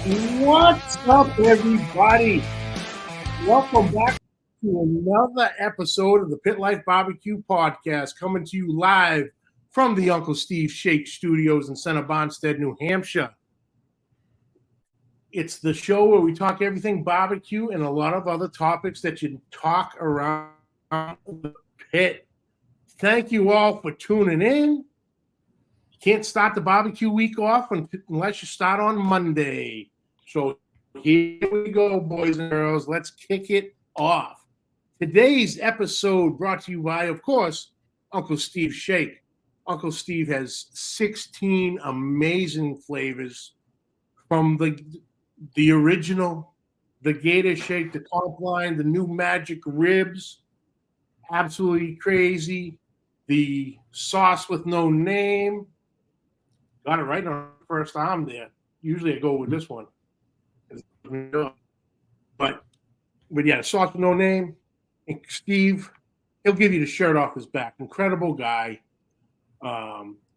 What's up, everybody? Welcome back to another episode of the Pit Life BBQ podcast, coming to you live from the Uncle Steve Shake Studios in Center Bonstead, New Hampshire. It's the show where we talk everything barbecue and a lot of other topics that you talk around the pit. Thank you all for tuning in. You can't start the barbecue week off unless you start on Monday. So here we go, boys and girls. Let's kick it off. Today's episode brought to you by, of course, Uncle Steve Shake. Uncle Steve has 16 amazing flavors from the original, the Gator Shake, the top line, the new Magic Ribs, absolutely crazy, the sauce with no name. Got it right on the first time there. Usually I go with this one. But yeah, sauce with no name. And Steve, he'll give you the shirt off his back. Incredible guy.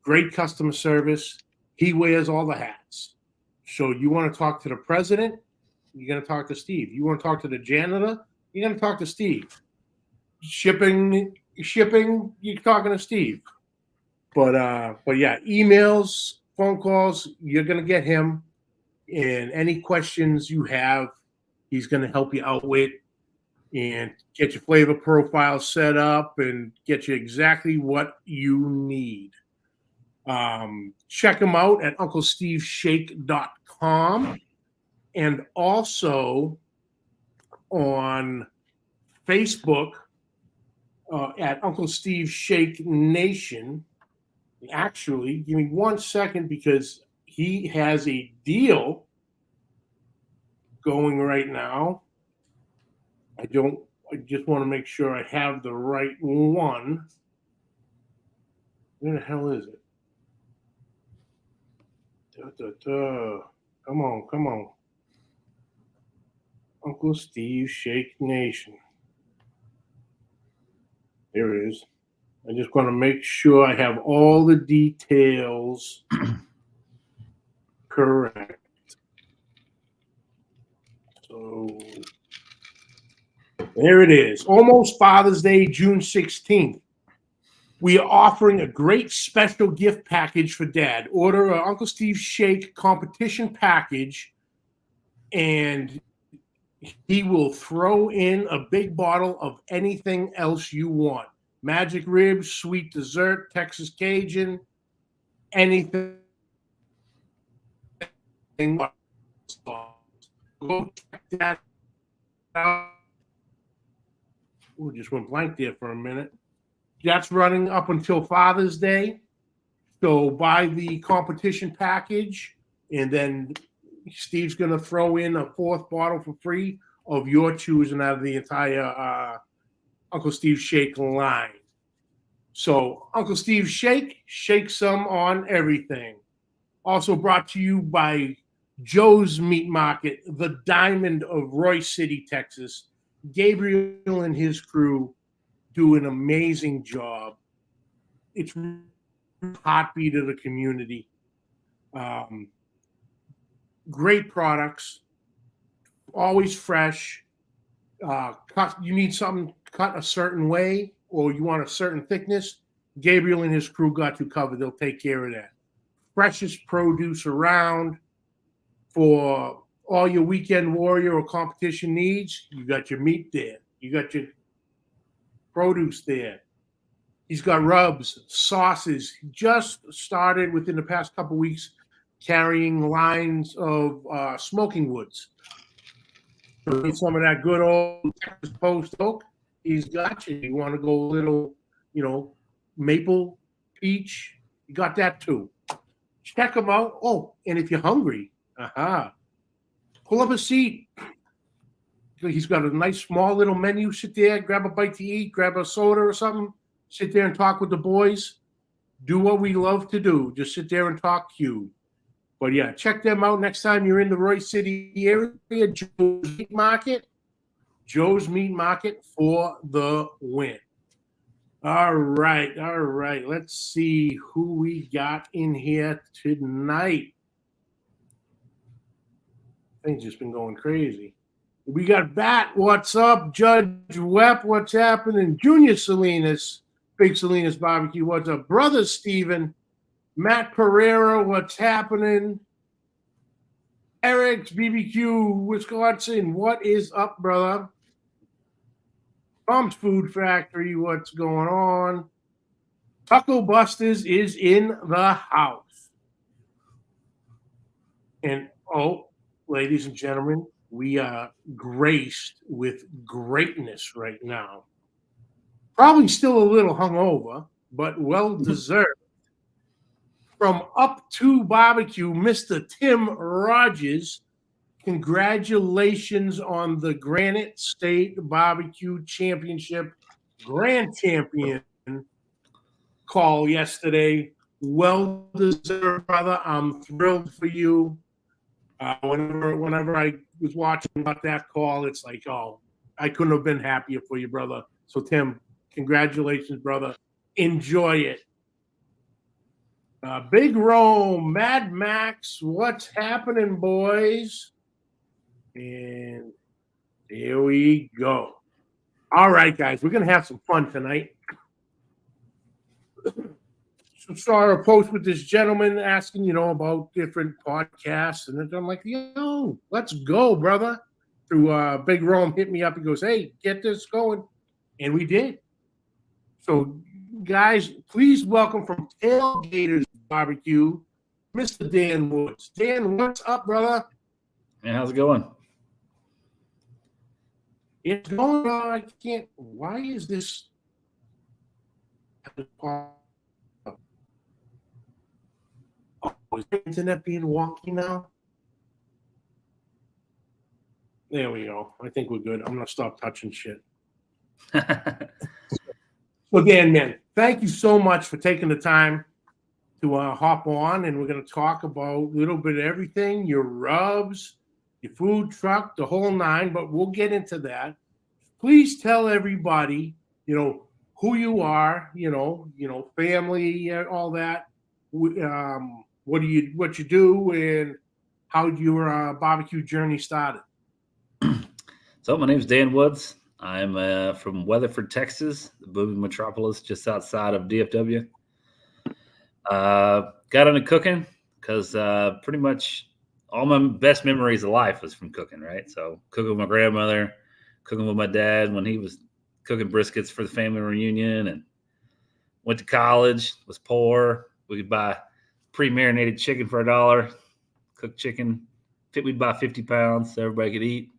Great customer service. He wears all the hats. So you want to talk to the president, you're going to talk to Steve. You want to talk to the janitor, you're going to talk to Steve. Shipping, you're talking to Steve. But yeah, emails, phone calls, you're going to get him. And any questions you have, he's going to help you out with and get your flavor profile set up and get you exactly what you need. Check him out at UncleSteveShake.com and also on Facebook at Uncle Steve Shake Nation. Actually, give me 1 second because he has a deal going right now. I just want to make sure I have the right one. Where the hell is it? Come on. Uncle Steve Shake Nation. There it is. I just want to make sure I have all the details correct. So there it is. Almost Father's Day, June 16th. We are offering a great special gift package for Dad. Order an Uncle Steve Shake competition package, and he will throw in a big bottle of anything else you want. Magic Ribs, sweet dessert, Texas Cajun, anything. Go check that out. Ooh, just went blank there for a minute. That's running up until Father's Day. So buy the competition package, and then Steve's going to throw in a fourth bottle for free of your choosing out of the entire Uncle Steve Shake line. So Uncle Steve shake some on everything. Also brought to you by Joe's Meat Market, the diamond of Royce City, Texas. Gabriel and his crew do an amazing job. It's heartbeat of the community. Great products, always fresh. You need something cut a certain way, or you want a certain thickness, Gabriel and his crew got you covered. They'll take care of that. Freshest produce around for all your weekend warrior or competition needs. You got your meat there. You got your produce there. He's got rubs, sauces. He just started within the past couple weeks carrying lines of smoking woods. So some of that good old Texas post oak, he's got you. You want to go a little, maple, peach, you got that too. Check him out. Oh, and if you're hungry, pull up a seat. He's got a nice small little menu. Sit there, grab a bite to eat, grab a soda or something. Sit there and talk with the boys. Do what we love to do. Just sit there and talk cube. But yeah, check them out next time you're in the Royce City area. Joe's Meat Market. Joe's Meat Market for the win. All right. Let's see who we got in here tonight. Things just been going crazy. We got Bat, what's up? Judge Wep, what's happening? Junior Salinas, Big Salinas Barbecue, what's up? Brother Steven, Matt Pereira, what's happening? Eric's BBQ, Wisconsin, what is up, brother? Tom's Food Factory, what's going on? Taco Busters is in the house. And, ladies and gentlemen, we are graced with greatness right now. Probably still a little hungover, but well-deserved. From Up to Barbecue, Mr. Tim Rogers. Congratulations on the Granite State Barbecue Championship Grand Champion call yesterday. Well-deserved, brother. I'm thrilled for you. Whenever I was watching about that call, it's like, I couldn't have been happier for you, brother. So, Tim, congratulations, brother. Enjoy it. Big Rome, Mad Max, what's happening, boys? And here we go. All right, guys, we're going to have some fun tonight. So saw a post with this gentleman asking, about different podcasts. And I'm like, let's go, brother. Through Big Rome hit me up and goes, hey, get this going. And we did. So, guys, please welcome from Tailgaters BBQ, Mr. Dan Woods. Dan, what's up, brother? Man, how's it going? It's going on. I can't. Why is this? Is the internet being wonky now? There we go. I think we're good. I'm going to stop touching shit. So, Dan, man, thank you so much for taking the time to hop on, and we're going to talk about a little bit of everything, your rubs, your food truck, the whole nine, but we'll get into that. Please tell everybody, who you are, family, all that, what you do, and how your barbecue journey started. So my name's Dan Woods. I'm from Weatherford, Texas, the booming metropolis just outside of DFW. Got into cooking because pretty much all my best memories of life was from cooking, right? So cooking with my grandmother, cooking with my dad when he was cooking briskets for the family reunion, and went to college, was poor. We could buy pre-marinated chicken for $1, cooked chicken. We'd buy 50 pounds so everybody could eat.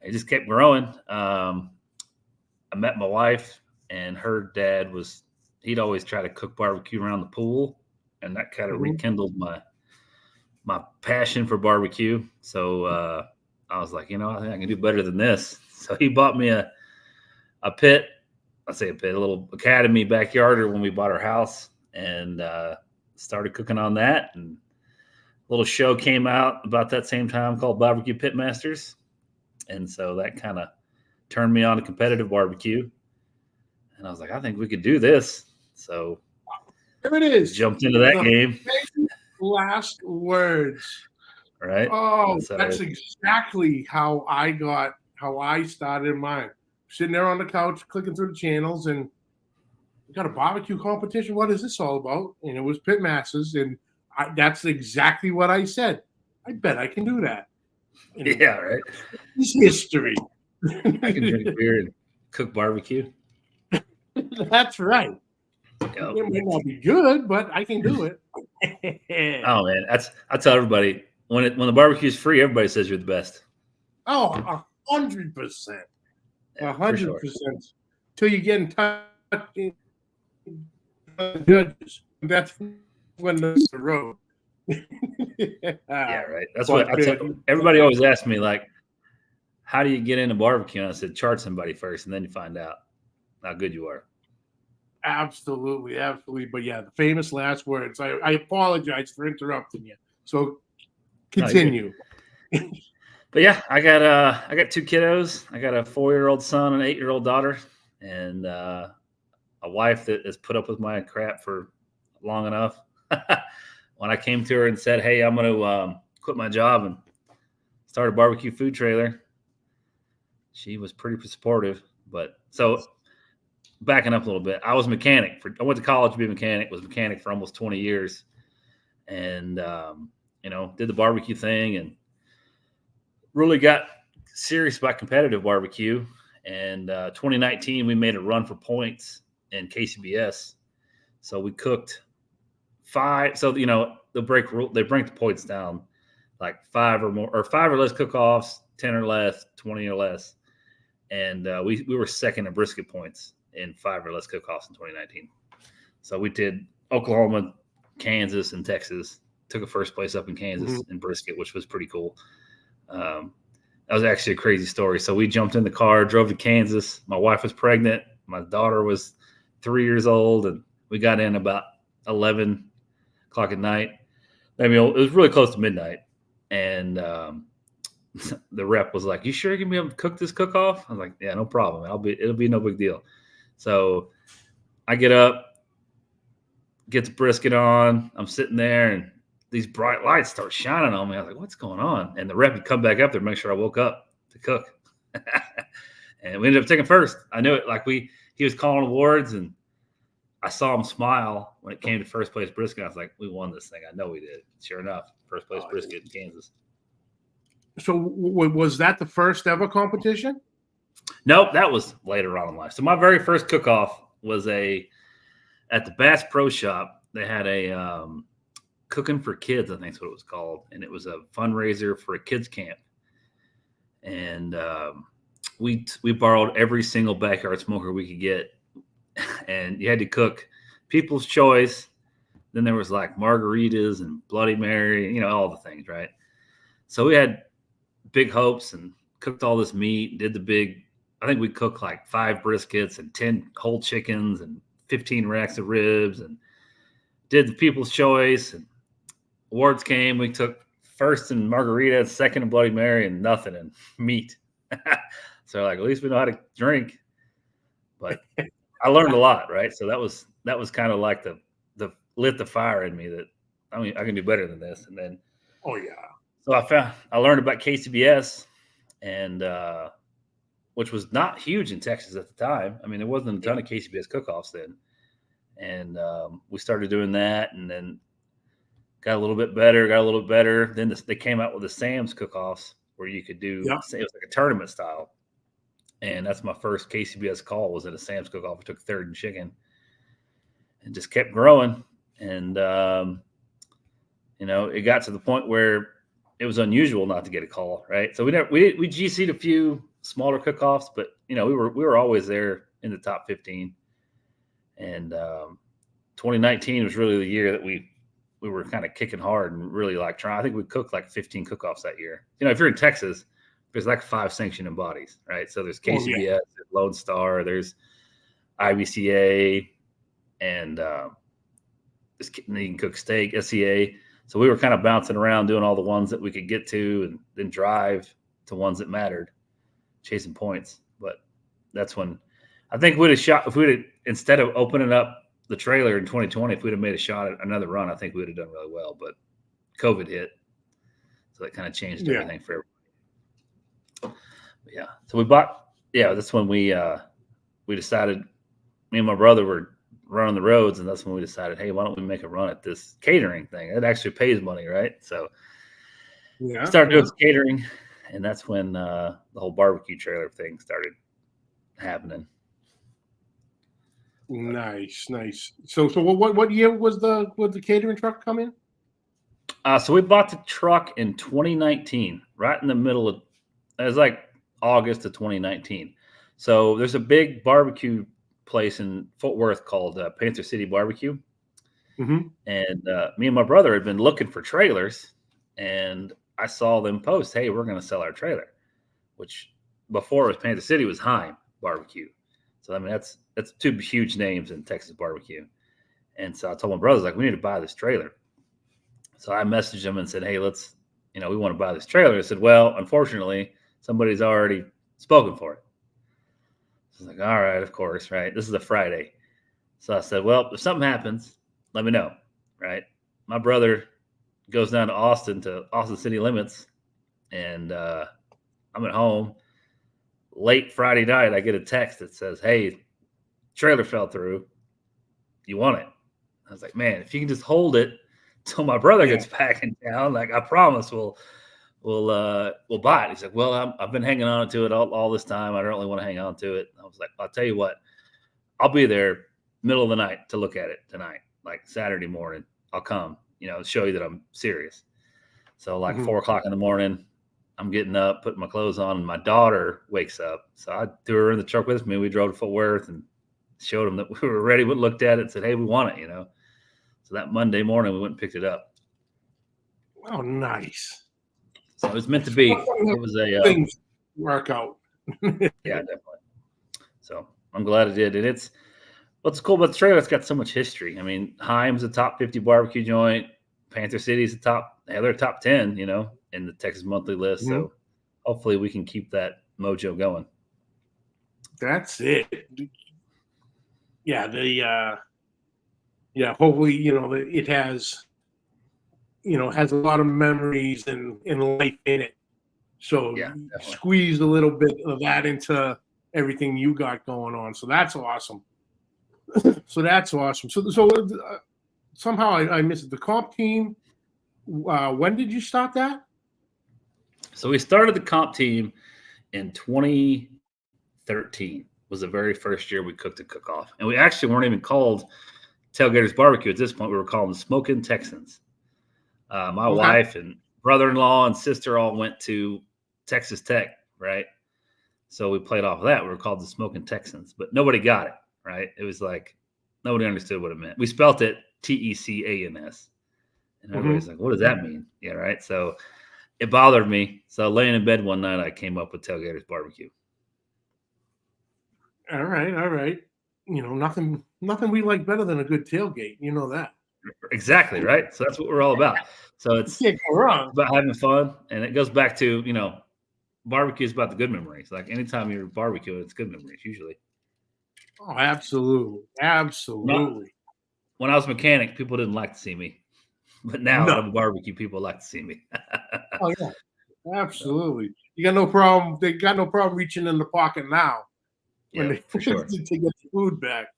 It just kept growing. I met my wife, and her dad he'd always try to cook barbecue around the pool, and that kind of rekindled my passion for barbecue. So I was like, I think I can do better than this. So he bought me a pit. I say a pit, a little academy backyarder when we bought our house, and started cooking on that. And a little show came out about that same time called Barbecue Pit Masters. And so that kind of turned me on to competitive barbecue. And I was like, I think we could do this. So there it is. Jumped into that game. Last words. Right. Oh, that's exactly how I started mine. Sitting there on the couch, clicking through the channels, and we got a barbecue competition. What is this all about? And it was Pit Masters, and that's exactly what I said. I bet I can do that. Yeah, right. It's history. I can drink beer and cook barbecue. That's right. Yep. It may not be good, but I can do it. Oh man, I tell everybody when the barbecue is free, everybody says you're the best. Oh, 100%, 100%. Till you get in touch with judges, that's when the road. Yeah, right. That's what I tell everybody. Always asks me, like, how do you get into barbecue? And I said, charge somebody first, and then you find out how good you are. Absolutely. But yeah, the famous last words. I apologize for interrupting you. So continue. But yeah, I got 2 kiddos. I got a 4-year-old son and an 8-year-old daughter, and a wife that has put up with my crap for long enough. When I came to her and said, hey, I'm going to quit my job and started a barbecue food trailer. She was pretty supportive. But so backing up a little bit, I was a mechanic. I went to college to be a mechanic, was a mechanic for almost 20 years. And, did the barbecue thing and really got serious about competitive barbecue. And 2019, we made a run for points in KCBS. So we cooked 5. So, they break the points down like 5 or more, or 5 or less cook-offs, 10 or less, 20 or less. And we were second in brisket points in 5 or less cook-offs in 2019. So we did Oklahoma, Kansas, and Texas. Took a first place up in Kansas in brisket, which was pretty cool. That was actually a crazy story. So we jumped in the car, drove to Kansas. My wife was pregnant. My daughter was 3 years old, and we got in about 11 o'clock at night. I mean, it was really close to midnight, and the rep was like, "You sure you're gonna be able to cook this cook-off?" I was like, "Yeah, no problem. It'll be no big deal." So I get up, get the brisket on. I'm sitting there, and these bright lights start shining on me. I was like, "What's going on?" And the rep would come back up there to make sure I woke up to cook. And we ended up taking first. I knew it. Like he was calling awards, and I saw him smile when it came to first place brisket. I was like, "We won this thing. I know we did." Sure enough, first place brisket in Kansas. So was that the first ever competition? Nope, that was later on in life. So my very first cook-off was at the Bass Pro Shop. They had a Cooking for Kids, I think is what it was called, and it was a fundraiser for a kids camp. And we borrowed every single backyard smoker we could get, and you had to cook People's Choice. Then there was like margaritas and Bloody Mary, all the things, right? So we had big hopes and cooked all this meat. Did I think we cooked like 5 briskets and 10 whole chickens and 15 racks of ribs, and did the People's Choice. And awards came. We took first in margarita, second in Bloody Mary, and nothing in meat. So like, at least we know how to drink. But I learned a lot, right? So that was kind of like the lit the fire in me that I can do better than this. And then so I learned about KCBS, and which was not huge in Texas at the time. I mean, there wasn't a ton of KCBS cook-offs then. And we started doing that, and then got a little bit better. Then they came out with the Sam's cook-offs where you could do, it was like a tournament style. And that's my first KCBS call, was at a Sam's cook-off. I took third in chicken and just kept growing. And, it got to the point where it was unusual not to get a call, right? So we GC'd a few smaller cook-offs, but, we were always there in the top 15. And 2019 was really the year that we were kind of kicking hard and really like trying. I think we cooked like 15 cook-offs that year. If you're in Texas, there's like 5 sanctioning bodies, right? So there's KCBS, there's Lone Star, there's IBCA, and you can cook steak, SCA. So we were kind of bouncing around doing all the ones that we could get to, and then drive to ones that mattered, chasing points. But that's when I think we'd have shot, if we'd have, instead of opening up the trailer in 2020, if we'd have made a shot at another run, I think we would have done really well. But COVID hit, so that kind of changed everything for everybody. But yeah, so we bought. Yeah, that's when we decided. Me and my brother were running the roads, and that's when we decided, hey, why don't we make a run at this catering thing? It actually pays money, right? So we started doing catering, and that's when the whole barbecue trailer thing started happening. Nice. So what year was the catering truck come in? So we bought the truck in 2019, right in the middle of, it was like August of 2019. So there's a big barbecue place in Fort Worth called Panther City Barbecue. Mm-hmm. And me and my brother had been looking for trailers, and I saw them post, hey, we're going to sell our trailer, which before it was Panther City was Heim Barbecue. So, I mean, that's 2 huge names in Texas barbecue. And so I told my brothers, like, we need to buy this trailer. So I messaged them and said, hey, let's, we want to buy this trailer. I said, well, unfortunately, somebody's already spoken for it. So I was like, all right, of course, right? This is a Friday. So I said, well, if something happens, let me know, right? My brother goes down to Austin city limits, and I'm at home. Late Friday night, I get a text that says, "Hey, trailer fell through. You want it?" I was like, "Man, if you can just hold it till my brother gets back in town, like I promise we'll buy it." He's like, "Well, I've been hanging on to it all this time. I don't really want to hang on to it." I was like, "I'll tell you what, I'll be there middle of the night to look at it tonight, like Saturday morning. I'll come, show you that I'm serious." So like 4 o'clock in the morning, I'm getting up, putting my clothes on, and my daughter wakes up. So I threw her in the truck with me. We drove to Fort Worth and showed them that we were ready. We looked at it and said, "Hey, we want it," So that Monday morning, we went and picked it up. Oh, nice. So it was meant to be. It was a things work out. Yeah, definitely. So I'm glad it did. And what's cool about the trailer, it's got so much history. I mean, Heim's a top 50 barbecue joint. Panther City's they're top 10, in the Texas Monthly list. So hopefully we can keep that mojo going. That's it. Yeah, hopefully, it has a lot of memories and life in it. So squeeze a little bit of that into everything you got going on. So that's awesome. So somehow I missed it. The comp team. When did you start that? So we started the comp team in 2013. Was the very first year we cooked a cook-off, and we actually weren't even called Tailgaters BBQ at this point. We were called the Smoking Texans. My wife and brother-in-law and sister all went to Texas Tech, right? So we played off of that. We were called the Smoking Texans, but nobody got it, right? It was like nobody understood what it meant. We spelt it Tecans, and everybody's like, "What does that mean?" Yeah, right. So it bothered me. So laying in bed one night, I came up with Tailgaters BBQ. All right. Nothing we like better than a good tailgate. You know that. Exactly, right? So that's what we're all about. So it's about having fun, and it goes back to, barbecue is about the good memories. Like anytime you're barbecuing, it's good memories usually. Oh, absolutely. When I was a mechanic, people didn't like to see me, but now that I'm a barbecue, people like to see me. Oh yeah, absolutely. You got no problem. They got no problem reaching in the pocket now. For sure. To get the food back.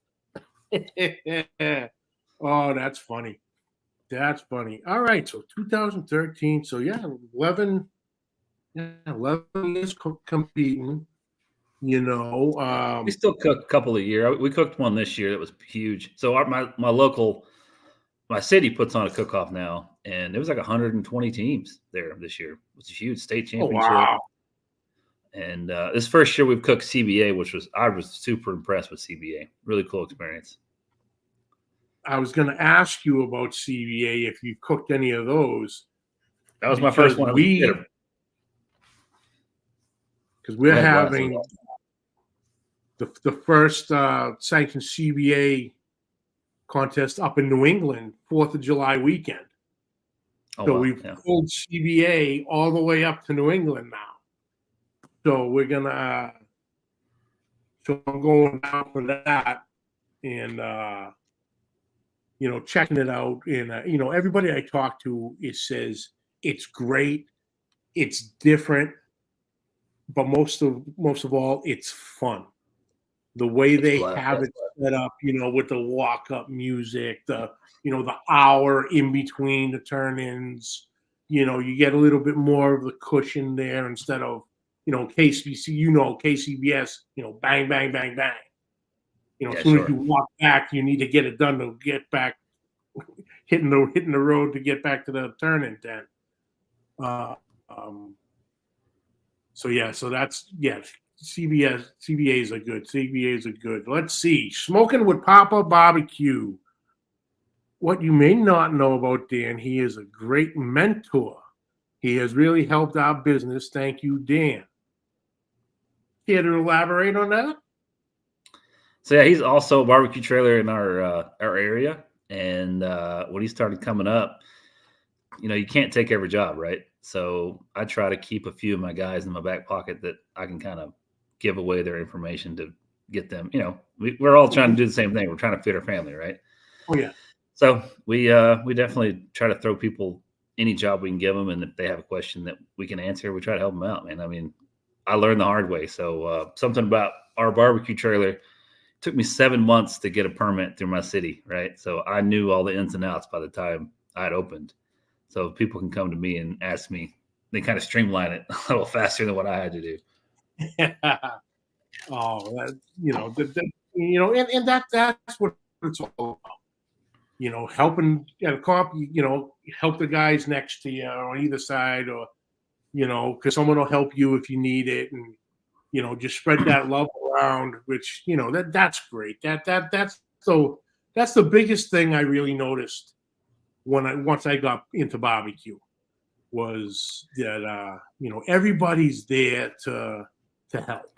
Oh, that's funny. That's funny. All right, so 2013. So yeah, 11 years competing. We still cook a couple a year. We cooked one this year that was huge. So my city puts on a cook-off now, and it was like 120 teams there this year. It was a huge state championship. Oh, wow. And this first year we've cooked CBA, I was super impressed with CBA. Really cool experience. I was going to ask you about CBA if you cooked any of those. That was my first one. Because we're having the first sanctioned CBA contest up in New England, 4th of July weekend. So we've pulled CBA all the way up to New England now. So we're gonna. So I'm going down for that, and checking it out. And everybody I talk to says it's great, it's different, but most of all, it's fun. The way they have it set up, with the walk-up music, the hour in between the turn-ins, you get a little bit more of the cushion there instead of, KCBS, bang, bang, bang, bang. As soon as you walk back, you need to get it done to get back, hitting the road to get back to the turn-in tent. So that's CBAs are good. CBAs are good. Let's see. Smoking with Papa Barbecue. What you may not know about Dan, he is a great mentor. He has really helped our business. Thank you, Dan. Care to elaborate on that? So yeah, he's also a barbecue trailer in our area. And when he started coming up, you can't take every job, right? So I try to keep a few of my guys in my back pocket that I can kind of give away their information to get them. We're all trying to do the same thing. We're trying to feed our family, right? Oh yeah. So we definitely try to throw people any job we can give them, and if they have a question that we can answer, we try to help them out, man. I mean, I learned the hard way. So something about our barbecue trailer took me 7 months to get a permit through my city, right? So I knew all the ins and outs by the time I had opened. So people can come to me and ask me. They kind of streamline it a little faster than what I had to do. Oh, that, and that's what it's all about. Helping help the guys next to you on either side, or because someone will help you if you need it, and just spread that love around. Which that's great. That's the biggest thing I really noticed once I got into barbecue was that everybody's there to help.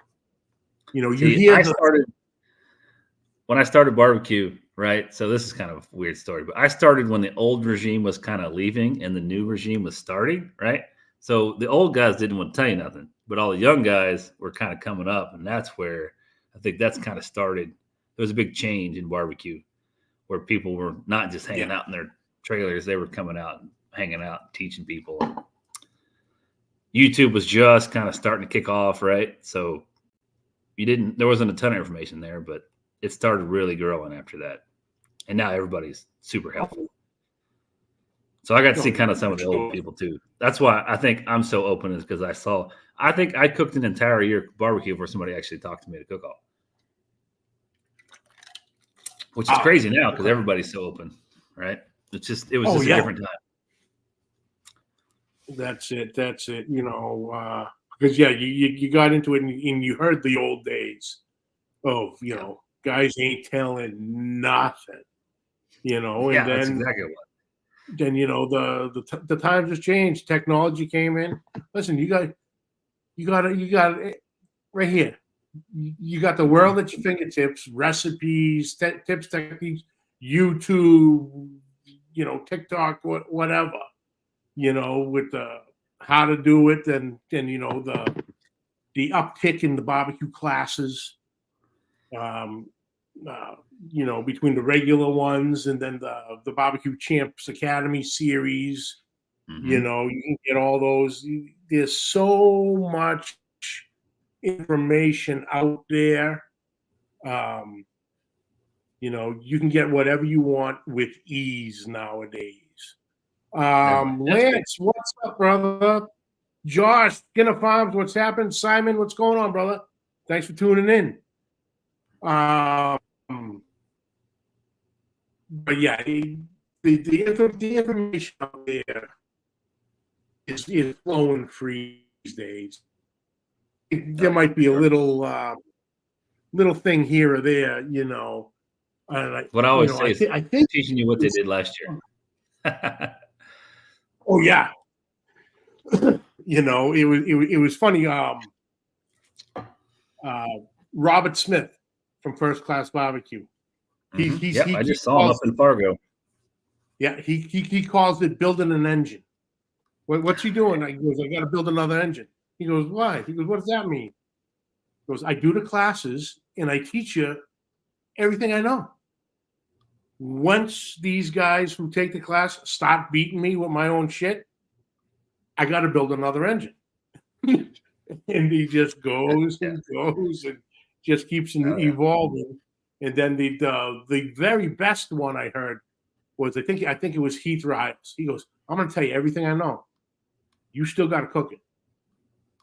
When I started barbecue, right? So this is kind of a weird story, but I started when the old regime was kind of leaving and the new regime was starting, right? So the old guys didn't want to tell you nothing, but all the young guys were kind of coming up, and that's where I think that's kind of started. There was a big change in barbecue where people were not just hanging out in their trailers; they were coming out and hanging out, and teaching people. YouTube was just kind of starting to kick off, right? So there wasn't a ton of information there, but it started really growing after that. And now everybody's super helpful. So I got to see kind of some of the old people too. That's why I think I'm so open, is because I think I cooked an entire year barbecue before somebody actually talked to me to cook all. Which is crazy now because everybody's so open, right? It was just a different time. That's it. Because you got into it and you heard the old days of guys ain't telling nothing, and then that's exactly what. Then the times have changed. Technology came in. Listen, you got it right here. You got the world at your fingertips. Recipes, tips, techniques, YouTube, TikTok, whatever. With the how to do it, and the uptick in the barbecue classes. Between the regular ones and then the Barbecue Champs Academy series, Mm-hmm. You can get all those. There's so much information out there. You can get whatever you want with ease nowadays. Lance, what's up, brother? Josh, Skinner Farms, what's happened? Simon, what's going on, brother? Thanks for tuning in. But yeah, the information out there is flowing free these days. There might be a little thing here or there, What I always say I think teaching you what they did last year. Oh yeah, it was funny. Robert Smith from First Class Barbecue. He I just saw him up in Fargo. Yeah, he calls it building an engine. What's he doing? He goes, I got to build another engine. He goes, why? He goes, what does that mean? He goes, I do the classes and I teach you everything I know. Once these guys who take the class stop beating me with my own shit, I got to build another engine. And he just goes and goes and just keeps evolving. And then the very best one I heard was I think it was Heath Riles. He goes, I'm going to tell you everything I know. You still got to cook it.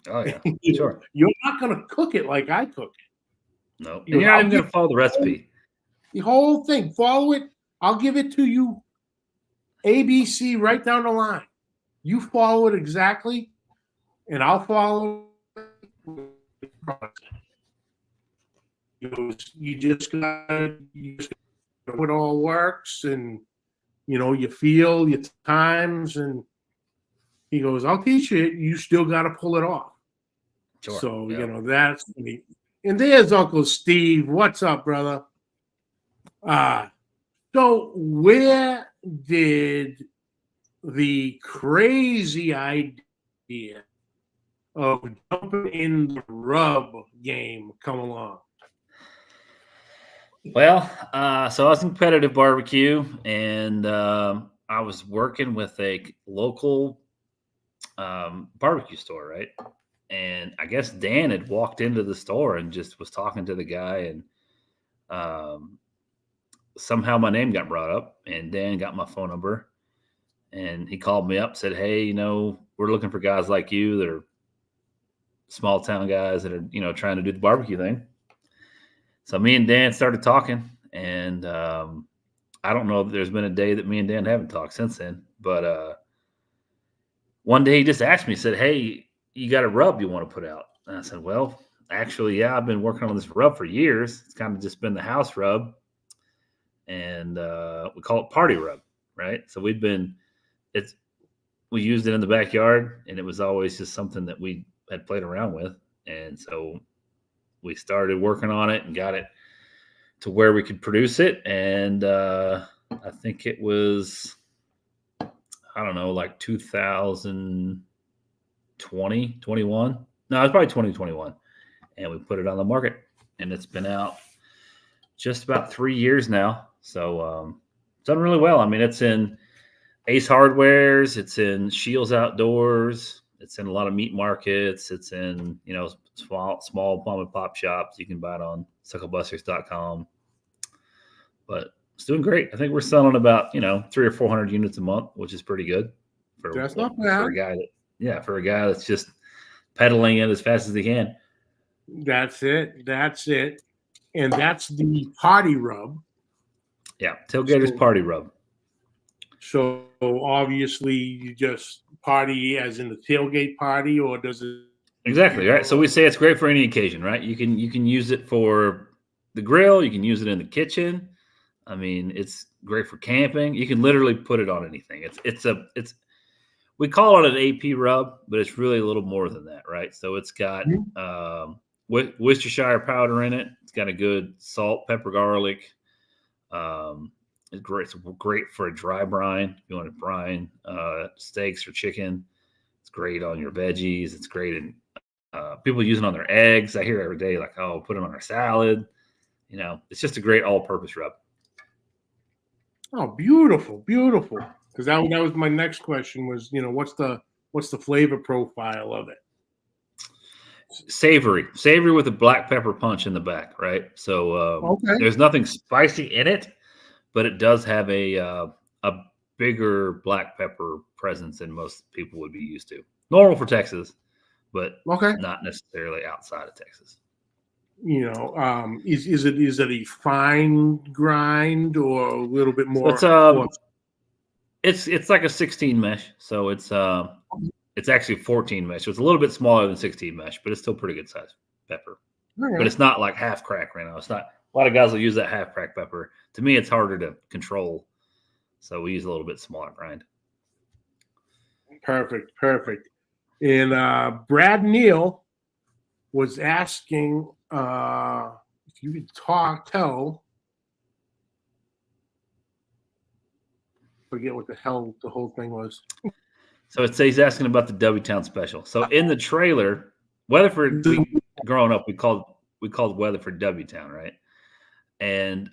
Oh yeah, sure. You're not going to cook it like I cook it. No, and you're not even going to follow the recipe. The whole thing, follow it. I'll give it to you, ABC, right down the line. You follow it exactly, and I'll follow it. You just got to know it all works, and you feel your times. And he goes, "I'll teach you it. You still got to pull it off." Sure. So that's me. And there's Uncle Steve. What's up, brother? So where did the crazy idea of jumping in the rub game come along? Well, so I was in competitive barbecue, and I was working with a local barbecue store, right? And I guess Dan had walked into the store and just was talking to the guy, and um, somehow my name got brought up, and Dan got my phone number, and he called me up, said, "Hey, we're looking for guys like you that are small town guys that are trying to do the barbecue thing." So me and Dan started talking, and I don't know if there's been a day that me and Dan haven't talked since then, but one day he just asked me, said, "Hey, you got a rub you want to put out?" And I said, "Well, actually, yeah, I've been working on this rub for years. It's kind of just been the house rub, and we call it party rub, right? So we used it in the backyard, and it was always just something that we had played around with, and so we started working on it and got it to where we could produce it, and I think it was, I don't know, like 2020, 21. No, it's probably 2021. And we put it on the market, and it's been out just about 3 years now. So it's done really well. I mean, it's in Ace Hardwares, it's in Shields Outdoors, it's in a lot of meat markets, it's in, small mom and pop shops. You can buy it on sucklebusters.com. But it's doing great. I think we're selling about 300 or 400 units a month, which is pretty good That's not bad. for a guy that's just pedaling it as fast as he can. That's it. And that's the party rub. Yeah, Tailgaters Party Rub. So obviously you just party as in the tailgate party, or does it? Exactly, right. So we say it's great for any occasion, right? You can use it for the grill. You can use it in the kitchen. I mean, it's great for camping. You can literally put it on anything. We call it an AP rub, but it's really a little more than that, right? So it's got Worcestershire powder in it. It's got a good salt, pepper, garlic. It's great for a dry brine. If you want to brine steaks or chicken, it's great on your veggies. It's great in people using it on their eggs. I hear every day like, "Oh, put it on our salad." It's just a great all-purpose rub. Oh, beautiful. Because that was my next question was, what's the flavor profile of it? Savory with a black pepper punch in the back, right? So there's nothing spicy in it, but it does have a bigger black pepper presence than most people would be used to. Normal for Texas, but not necessarily outside of Texas. Is it a fine grind or a little bit more? So it's like a 16 mesh, so it's actually 14 mesh. So it's a little bit smaller than 16 mesh, but it's still pretty good size pepper. Right. But it's not like half crack right now. It's not. A lot of guys will use that half crack pepper. To me, it's harder to control, so we use a little bit smaller grind. Perfect. And Brad Neal was asking if you could tell. Forget what the hell the whole thing was. So he's asking about the W-Town special. So in the trailer, Weatherford, growing up, we called Weatherford W-Town, right? And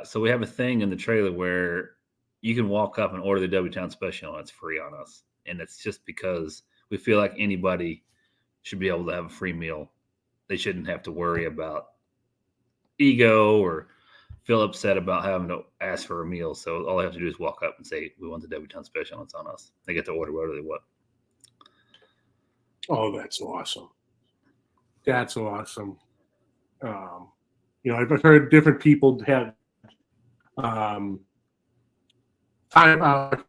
so we have a thing in the trailer where you can walk up and order the W-Town special, and it's free on us. And it's just because we feel like anybody should be able to have a free meal. They shouldn't have to worry about ego or feel upset about having to ask for a meal. So all they have to do is walk up and say, "We want the W-Town special," and it's on us. They get to order whatever they want. Oh, that's awesome. I've heard different people have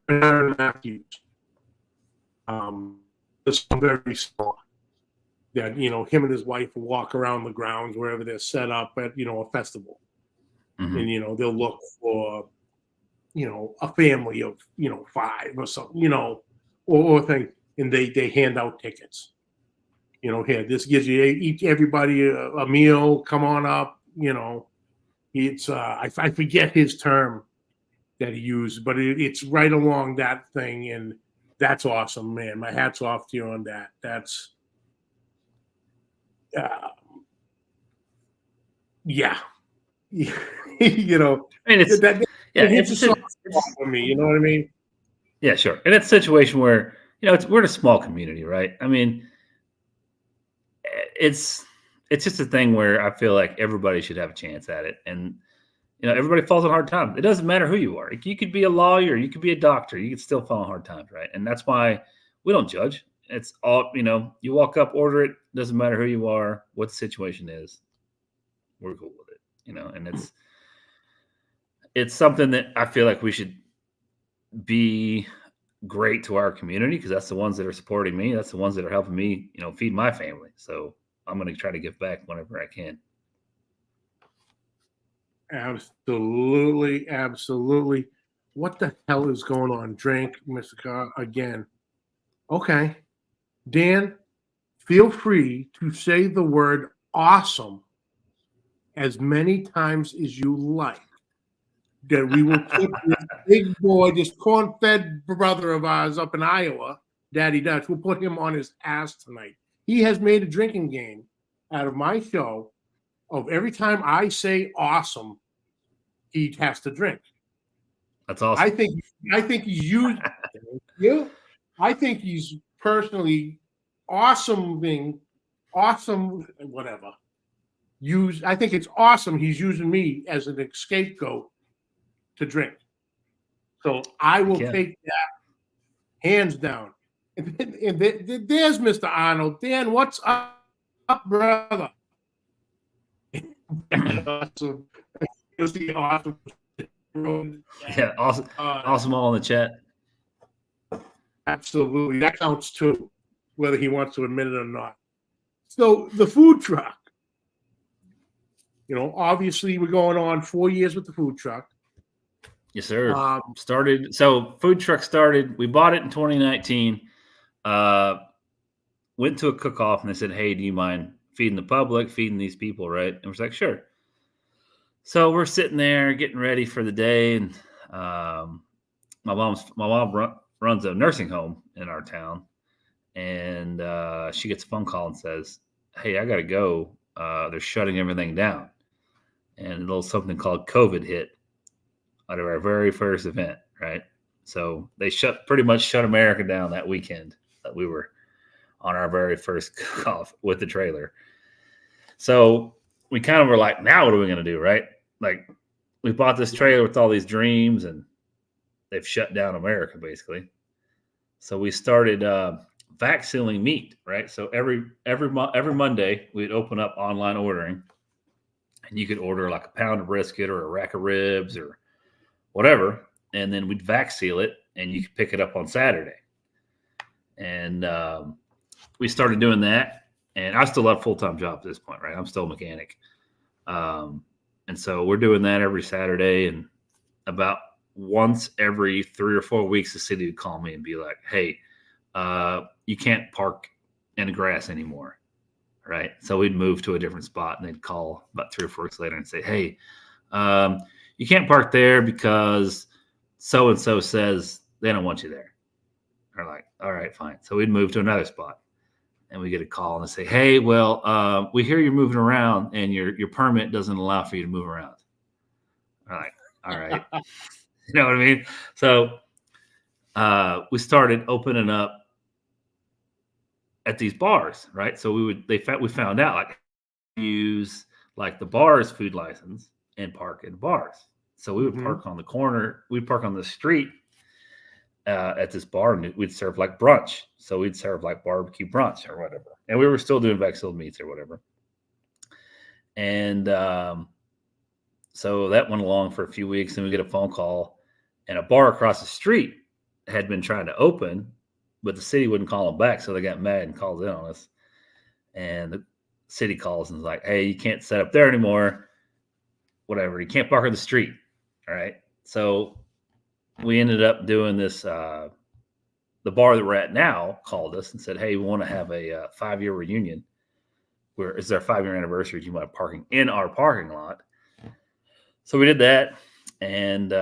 Matthews. This very small. That him and his wife will walk around the grounds wherever they're set up at a festival, and they'll look for a family of 5 or something, or thing, and they hand out tickets. Here, this gives everybody a meal. Come on up. It's I forget his term that he used, but it's right along that thing, and that's awesome, man. My hat's off to you on that. That's yeah. I mean, it's a soft spot for me. You know what I mean? Yeah, sure. And it's a situation where, we're in a small community, right? I mean, it's it's just a thing where I feel like everybody should have a chance at it. And everybody falls on hard times. It doesn't matter who you are. You could be a lawyer, you could be a doctor, you could still fall on hard times, right? And that's why we don't judge. It's all, you walk up, order it, doesn't matter who you are, what the situation is. We're cool with it, and it's something that I feel like we should be great to our community, because that's the ones that are supporting me. That's the ones that are helping me, feed my family. So I'm going to try to give back whenever I can. Absolutely, absolutely. What the hell is going on? Drink, Mr. Carr, again. Okay. Dan, feel free to say the word awesome as many times as you like. That we will put this big boy, this corn-fed brother of ours up in Iowa, Daddy Dutch, we'll put him on his ass tonight. He has made a drinking game out of my show of every time I say awesome, he has to drink. That's awesome. I think he's used you. I think he's personally awesome whatever. I think it's awesome he's using me as an scapegoat to drink. So I will take that hands down. And there's Mr. Arnold. Dan, what's up, brother? Awesome. Awesome. Yeah, awesome. Awesome all in the chat. Absolutely. That counts too, whether he wants to admit it or not. So the food truck. Obviously we're going on 4 years with the food truck. Yes, sir. Food truck started. We bought it in 2019. Went to a cook-off and they said, "Hey, do you mind feeding the public, feeding these people?" Right? And we're like, "Sure." So we're sitting there getting ready for the day, and my mom runs a nursing home in our town, and she gets a phone call and says, "Hey, I gotta go. They're shutting everything down," and a little something called COVID hit out of our very first event, right? So they pretty much shut America down that weekend that we were on our very first cook-off with the trailer. So we kind of were like, now what are we going to do, right? Like, we bought this trailer with all these dreams, and they've shut down America, basically. So we started vac sealing meat, right? So every Monday, we'd open up online ordering, and you could order like a pound of brisket or a rack of ribs or whatever, and then we'd vac seal it, and you could pick it up on Saturday. And we started doing that, and I still have a full-time job at this point, right? I'm still a mechanic. And so we're doing that every Saturday, and about once every 3 or 4 weeks, the city would call me and be like, "Hey, you can't park in the grass anymore," right? So we'd move to a different spot, and they'd call about 3 or 4 weeks later and say, "Hey, you can't park there because so-and-so says they don't want you there." We're like, "All right, fine." So we'd move to another spot, and we get a call and they say, "Hey, well, we hear you're moving around and your permit doesn't allow for you to move around." We're like, "All right." You know what I mean? So we started opening up at these bars, right? So we found out like use like the bar's food license and park in bars. So we would park on the corner. We'd park on the street at this bar, and we'd serve like brunch. So we'd serve like barbecue brunch or whatever. And we were still doing vac-sealed meats or whatever. And so that went along for a few weeks, and we get a phone call, and a bar across the street had been trying to open, but the city wouldn't call them back. So they got mad and called in on us. And the city calls and is like, "Hey, you can't set up there anymore. Whatever. You can't park on the street." All right. So we ended up doing this. The bar that we're at now called us and said, "Hey, we want to have a 5-year reunion. Where it's our 5-year anniversary. Do you mind parking in our parking lot?" So we did that. And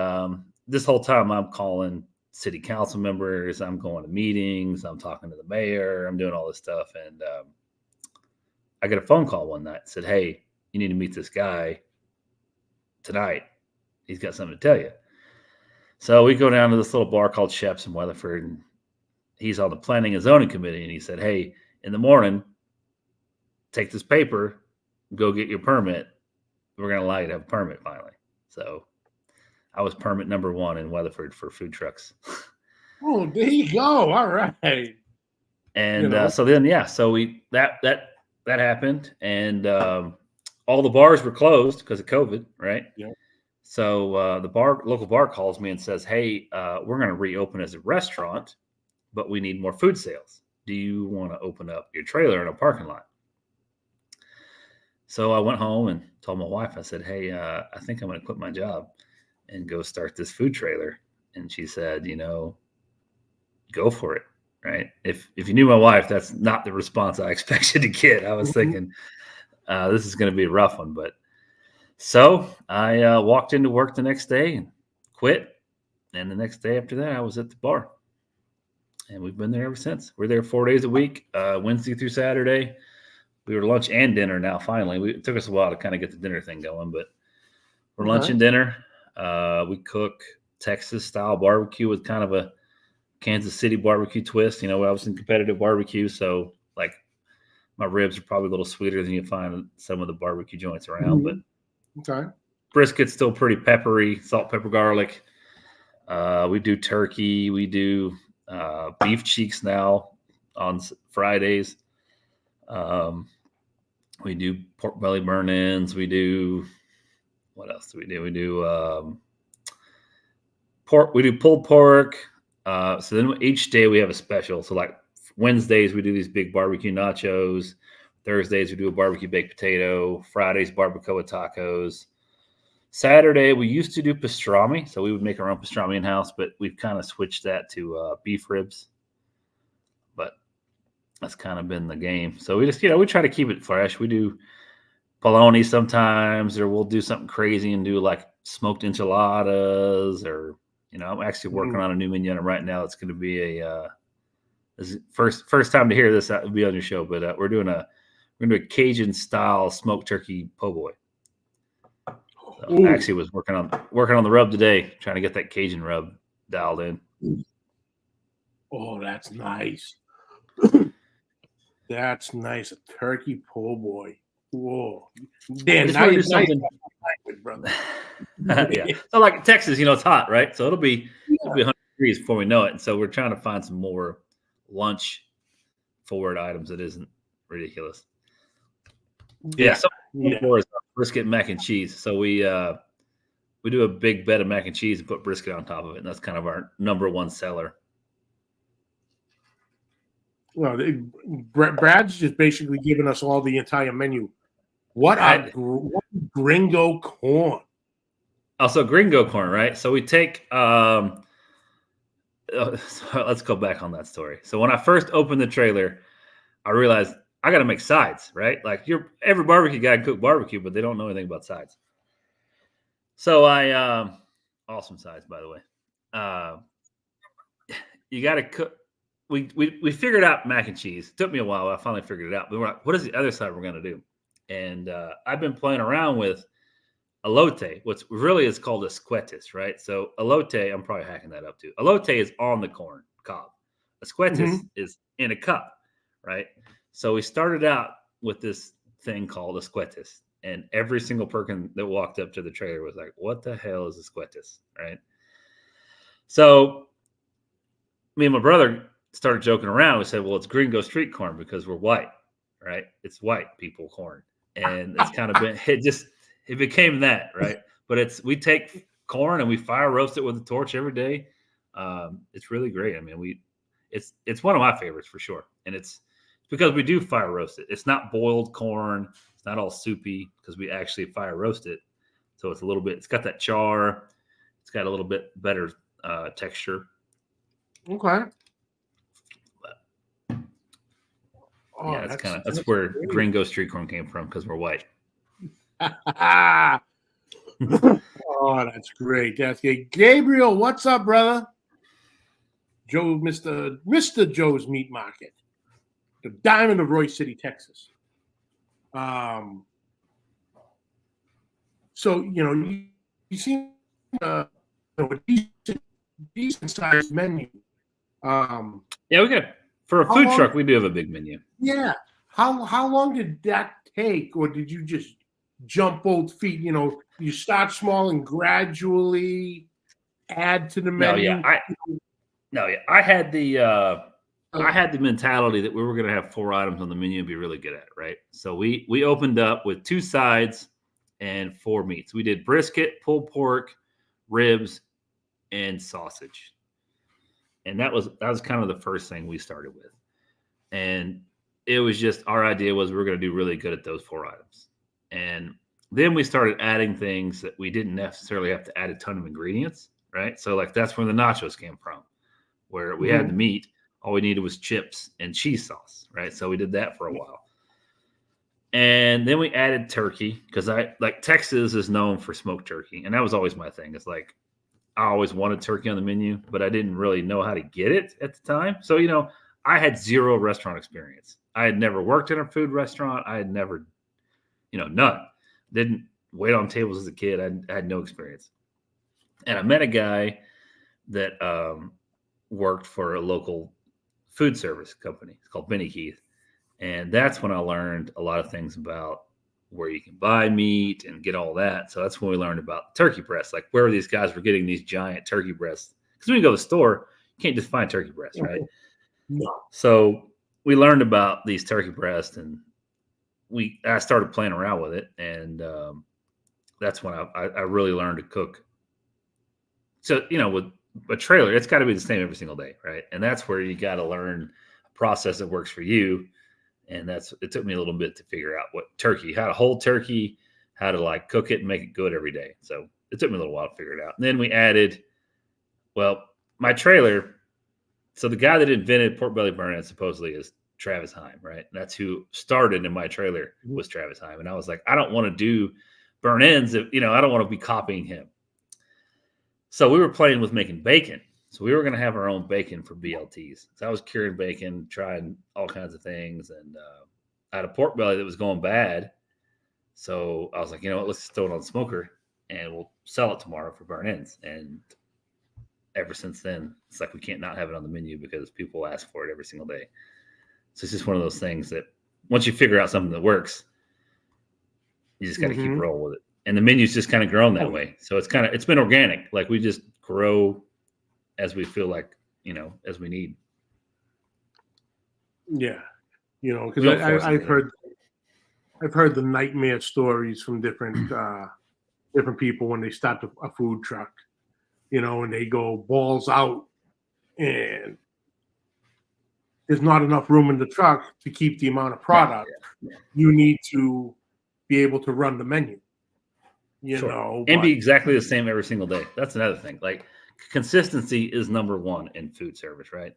this whole time I'm calling city council members. I'm going to meetings. I'm talking to the mayor. I'm doing all this stuff. And I get a phone call one night that said, "Hey, you need to meet this guy tonight. He's got something to tell you." So we go down to this little bar called Shep's in Weatherford, and he's on the planning and zoning committee. And he said, "Hey, in the morning, take this paper, go get your permit. We're going to allow you to have a permit finally." So I was permit number 1 in Weatherford for food trucks. Oh, there you go. All right. And so then, yeah, so that happened, and all the bars were closed because of COVID, right? Yeah. So the local bar calls me and says, "Hey, we're going to reopen as a restaurant, but we need more food sales. Do you want to open up your trailer in a parking lot?" So I went home and told my wife. I said, "Hey, I think I'm going to quit my job and go start this food trailer." And she said, "Go for it." Right? If you knew my wife, that's not the response I expected to get. I was thinking this is going to be a rough one, but so I walked into work the next day and quit. And the next day after that, I was at the bar, and we've been there ever since. We're there 4 days a week, Wednesday through Saturday. We were lunch and dinner now. Finally, it took us a while to kind of get the dinner thing going, but we're lunch and dinner. We cook Texas style barbecue with kind of a Kansas City barbecue twist. I was in competitive barbecue, so like my ribs are probably a little sweeter than you find in some of the barbecue joints around. But Okay. Brisket's still pretty peppery, salt, pepper, garlic. We do turkey. We do beef cheeks now on Fridays. We do pork belly burn-ins. We do, what else do we do? We do pork. We do pulled pork. So then each day we have a special. So like Wednesdays we do these big barbecue nachos. Thursdays we do a barbecue baked potato. Fridays barbacoa tacos. Saturday we used to do pastrami, so we would make our own pastrami in house, but we've kind of switched that to beef ribs. But that's kind of been the game. So we just we try to keep it fresh. We do polony sometimes, or we'll do something crazy and do like smoked enchiladas, or I'm actually working on a new menu right now. It's going to be a first time to hear this. That will be on your show, but we're doing a Cajun style smoked turkey po' boy. So actually was working on the rub today, trying to get that Cajun rub dialed in. Oh, that's nice. That's nice. A turkey po' boy. Whoa. Dan, now you're something, brother. Yeah. So like Texas, it's hot, right? So it'll be 100 degrees before we know it. And so we're trying to find some more lunch forward items that isn't ridiculous. Yeah. So more is brisket and mac and cheese. So we do a big bed of mac and cheese and put brisket on top of it. And that's kind of our number 1 seller. Well, Brad's just basically giving us all the entire menu. What gringo corn? Also, gringo corn, right? So we take. So let's go back on that story. So when I first opened the trailer, I realized I got to make sides, right? Like every barbecue guy can cook barbecue, but they don't know anything about sides. So I awesome sides, by the way. You got to cook. We figured out mac and cheese. It took me a while. I finally figured it out. But we're like, what is the other side we're going to do? And I've been playing around with elote. What's really is called a squetis, right? So elote, I'm probably hacking that up too. Elote is on the corn cob. A squetis is in a cup, right? So we started out with this thing called a squetis, and every single person that walked up to the trailer was like, "What the hell is a squetis?" Right? So me and my brother started joking around. We said, "Well, it's gringo street corn because we're white, right? It's white people corn," and it's kind of been it became that, right? But we take corn and we fire roast it with a torch every day. It's really great. I mean, it's one of my favorites for sure, and it's because we do fire roast it. It's not boiled corn. It's not all soupy because we actually fire roast it. So it's a little bit. It's got that char. It's got a little bit better texture. Okay. Yeah, that's where gringo street corn came from, because we're white. Oh, that's great. That's great. Gabriel, what's up, brother? Joe, Mr. Joe's Meat Market, the Diamond of Royce City, Texas. So you seem decent sized menu. Yeah, we got for a How food long? truck. We do have a big menu. Yeah. How long did that take, or did you just jump both feet? You start small and gradually add to the No, yeah, menu. I had the mentality that we were going to have 4 items on the menu and be really good at it, right? So we opened up with 2 sides and 4 meats. We did brisket, pulled pork, ribs, and sausage. And that was kind of the first thing we started with. And it was just our idea was we were going to do really good at those 4 items. And then we started adding things that we didn't necessarily have to add a ton of ingredients, right? So like that's where the nachos came from, where we had the meat, all we needed was chips and cheese sauce, right? So we did that for a while. And then we added turkey because I like Texas is known for smoked turkey. And that was always my thing. It's like I always wanted turkey on the menu, but I didn't really know how to get it at the time. So, I had 0 restaurant experience. I had never worked in a food restaurant. I had never, none. Didn't wait on tables as a kid. I had no experience. And I met a guy that worked for a local food service company. It's called Benny Keith. And that's when I learned a lot of things about where you can buy meat and get all that. So that's when we learned about turkey breasts, like where these guys were getting these giant turkey breasts. Because when you go to the store, you can't just find turkey breasts, right? No. So we learned about these turkey breasts, and I started playing around with it, and that's when I really learned to cook. So with a trailer, it's got to be the same every single day, right? And that's where you got to learn a process that works for you. And it took me a little bit to figure out how to hold turkey, how to like cook it and make it good every day. So it took me a little while to figure it out. And then we added, my trailer. So the guy that invented pork belly burn ends supposedly is Travis Heim, right? And that's who started in my trailer was Travis Heim. And I was like, I don't want to do burn ends if, I don't want to be copying him. So we were playing with making bacon. So we were going to have our own bacon for BLTs. So I was curing bacon, trying all kinds of things. And I had a pork belly that was going bad. So I was like, let's just throw it on the smoker and we'll sell it tomorrow for burn ends. And ever since then, it's like we can't not have it on the menu because people ask for it every single day. So it's just one of those things that once you figure out something that works, you just got to keep rolling with it. And the menu's just kind of grown that way. So it's been organic. Like we just grow as we feel like, as we need. Yeah. Because I've heard the nightmare stories from different people when they start a food truck, and they go balls out and there's not enough room in the truck to keep the amount of product. Yeah. You need to be able to run the menu, and be exactly the same every single day. That's another thing. Like consistency is number 1 in food service, right?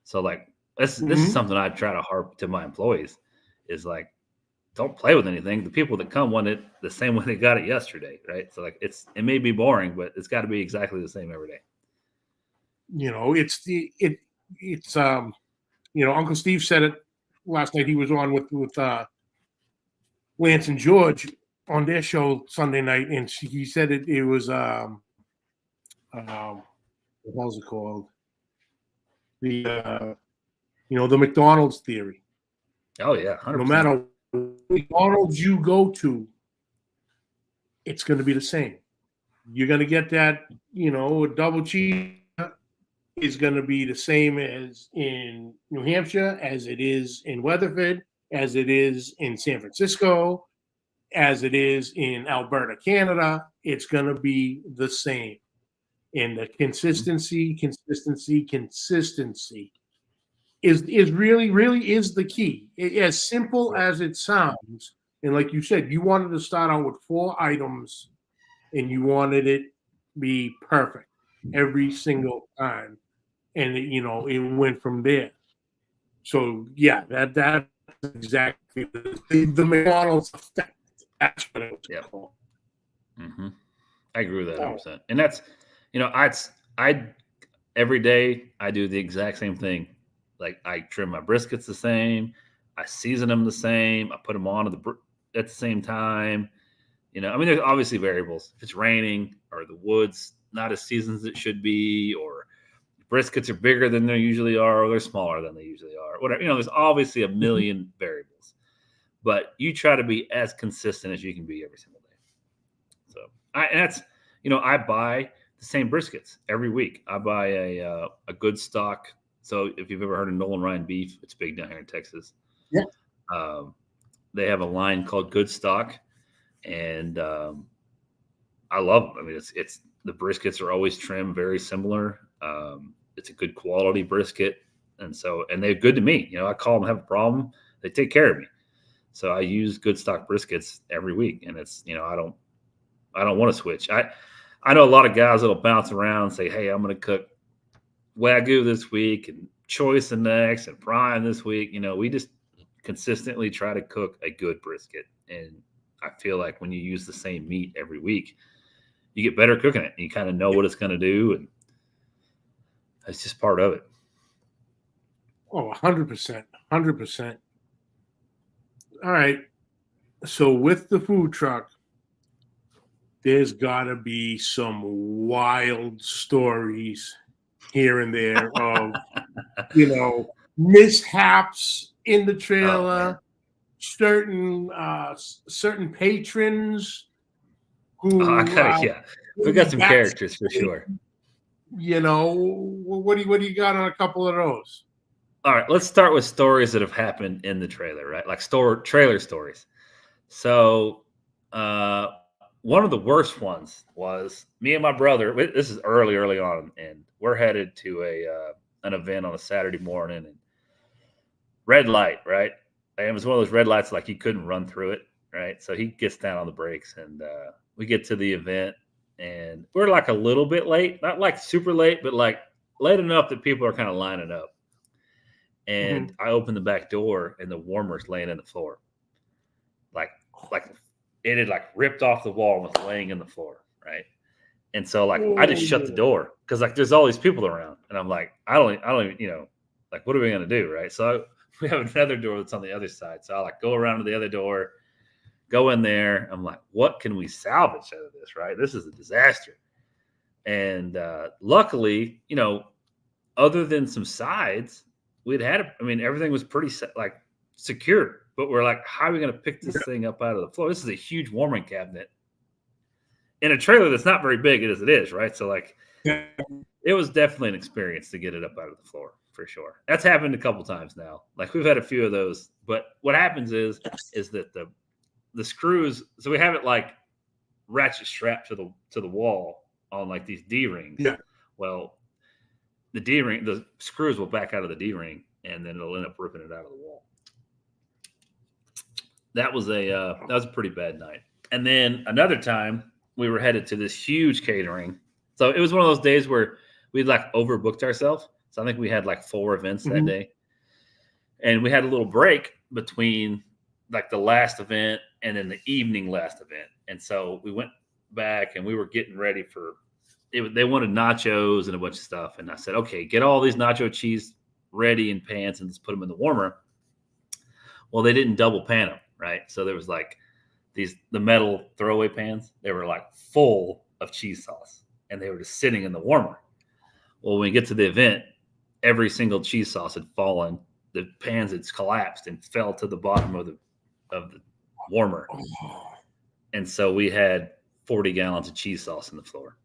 So like this is something I try to harp to my employees is like, don't play with anything. The people that come want it the same way they got it yesterday, right? So like it may be boring, but it's got to be exactly the same every day. It's Uncle Steve said it last night. He was on with Lance and George on their show Sunday night, and he said it was what was it called? The the McDonald's theory. Oh yeah, 100%. No matter what McDonald's you go to, it's going to be the same. You're going to get that, a double cheese is going to be the same as in New Hampshire, as it is in Weatherford, as it is in San Francisco, as it is in Alberta, Canada. It's going to be the same. And the consistency is really is the key. As simple as it sounds, and like you said, you wanted to start out with 4 items, and you wanted it to be perfect every single time, and it went from there. So yeah, that's exactly the McDonald's effect. That's what it was called. I agree with that 100%. And that's, I every day I do the exact same thing. Like I trim my briskets the same, I season them the same, I put them on at the same time. There's obviously variables. If it's raining or the wood's not as seasoned as it should be, or briskets are bigger than they usually are, or they're smaller than they usually are. Whatever, there's obviously a million variables, but you try to be as consistent as you can be every single day. So I buy the same briskets every week. I buy a good stock. So if you've ever heard of Nolan Ryan beef, it's big down here in Texas. Yeah. They have a line called Good Stock, and I love them. I mean, it's the briskets are always trimmed very similar. It's a good quality brisket, and they're good to me. I call them, have a problem, they take care of me. So I use Good Stock briskets every week, and it's I don't want to switch. I know a lot of guys that'll bounce around and say, "Hey, I'm going to cook Wagyu this week and choice the next and prime this week." We just consistently try to cook a good brisket, and I feel like when you use the same meat every week, you get better cooking it. You kind of know what it's going to do, and it's just part of it. Oh, 100%. 100%. All right. So with the food truck, there's got to be some wild stories here and there of, mishaps in the trailer, certain patrons who we got some characters for sure. What do you got on a couple of those? All right, let's start with stories that have happened in the trailer, right? Like trailer stories. So one of the worst ones was me and my brother. This is early on, and we're headed to an event on a Saturday morning, and red light, right? And it was one of those red lights like you couldn't run through it, right? So he gets down on the brakes, and we get to the event, and we're like a little bit late, not like super late, but like late enough that people are kind of lining up. And I open the back door, and the warmer's laying in the floor, like it had like ripped off the wall and was laying in the floor, right? And so I just shut the door because there's all these people around, and I'm like, I don't even, what are we gonna do, right? So we have another door that's on the other side, so I go around to the other door, go in there. I'm like, what can we salvage out of this, right? This is a disaster. And luckily, other than some sides, everything was pretty secure. But we're like, how are we going to pick this thing up out of the floor? This is a huge warming cabinet in a trailer that's not very big as it is, right? So it was definitely an experience to get it up out of the floor for sure. That's happened a couple times now. We've had a few of those. But what happens is that the screws, so we have it ratchet strapped to the wall on these D-rings. Yeah. Well, the screws will back out of the D-ring, and then it'll end up ripping it out of the wall. That was a pretty bad night. And then another time we were headed to this huge catering. So it was one of those days where we'd overbooked ourselves. So I think we had 4 events that day. And we had a little break between the last event and then the evening last event. And so we went back and we were getting ready for it. They wanted nachos and a bunch of stuff. And I said, okay, get all these nacho cheese ready in pans and just put them in the warmer. Well, they didn't double pan them, right? So there was the metal throwaway pans. They were full of cheese sauce, and they were just sitting in the warmer. Well, when we get to the event, every single cheese sauce had fallen. The pans had collapsed and fell to the bottom of the warmer. And so we had 40 gallons of cheese sauce in the floor.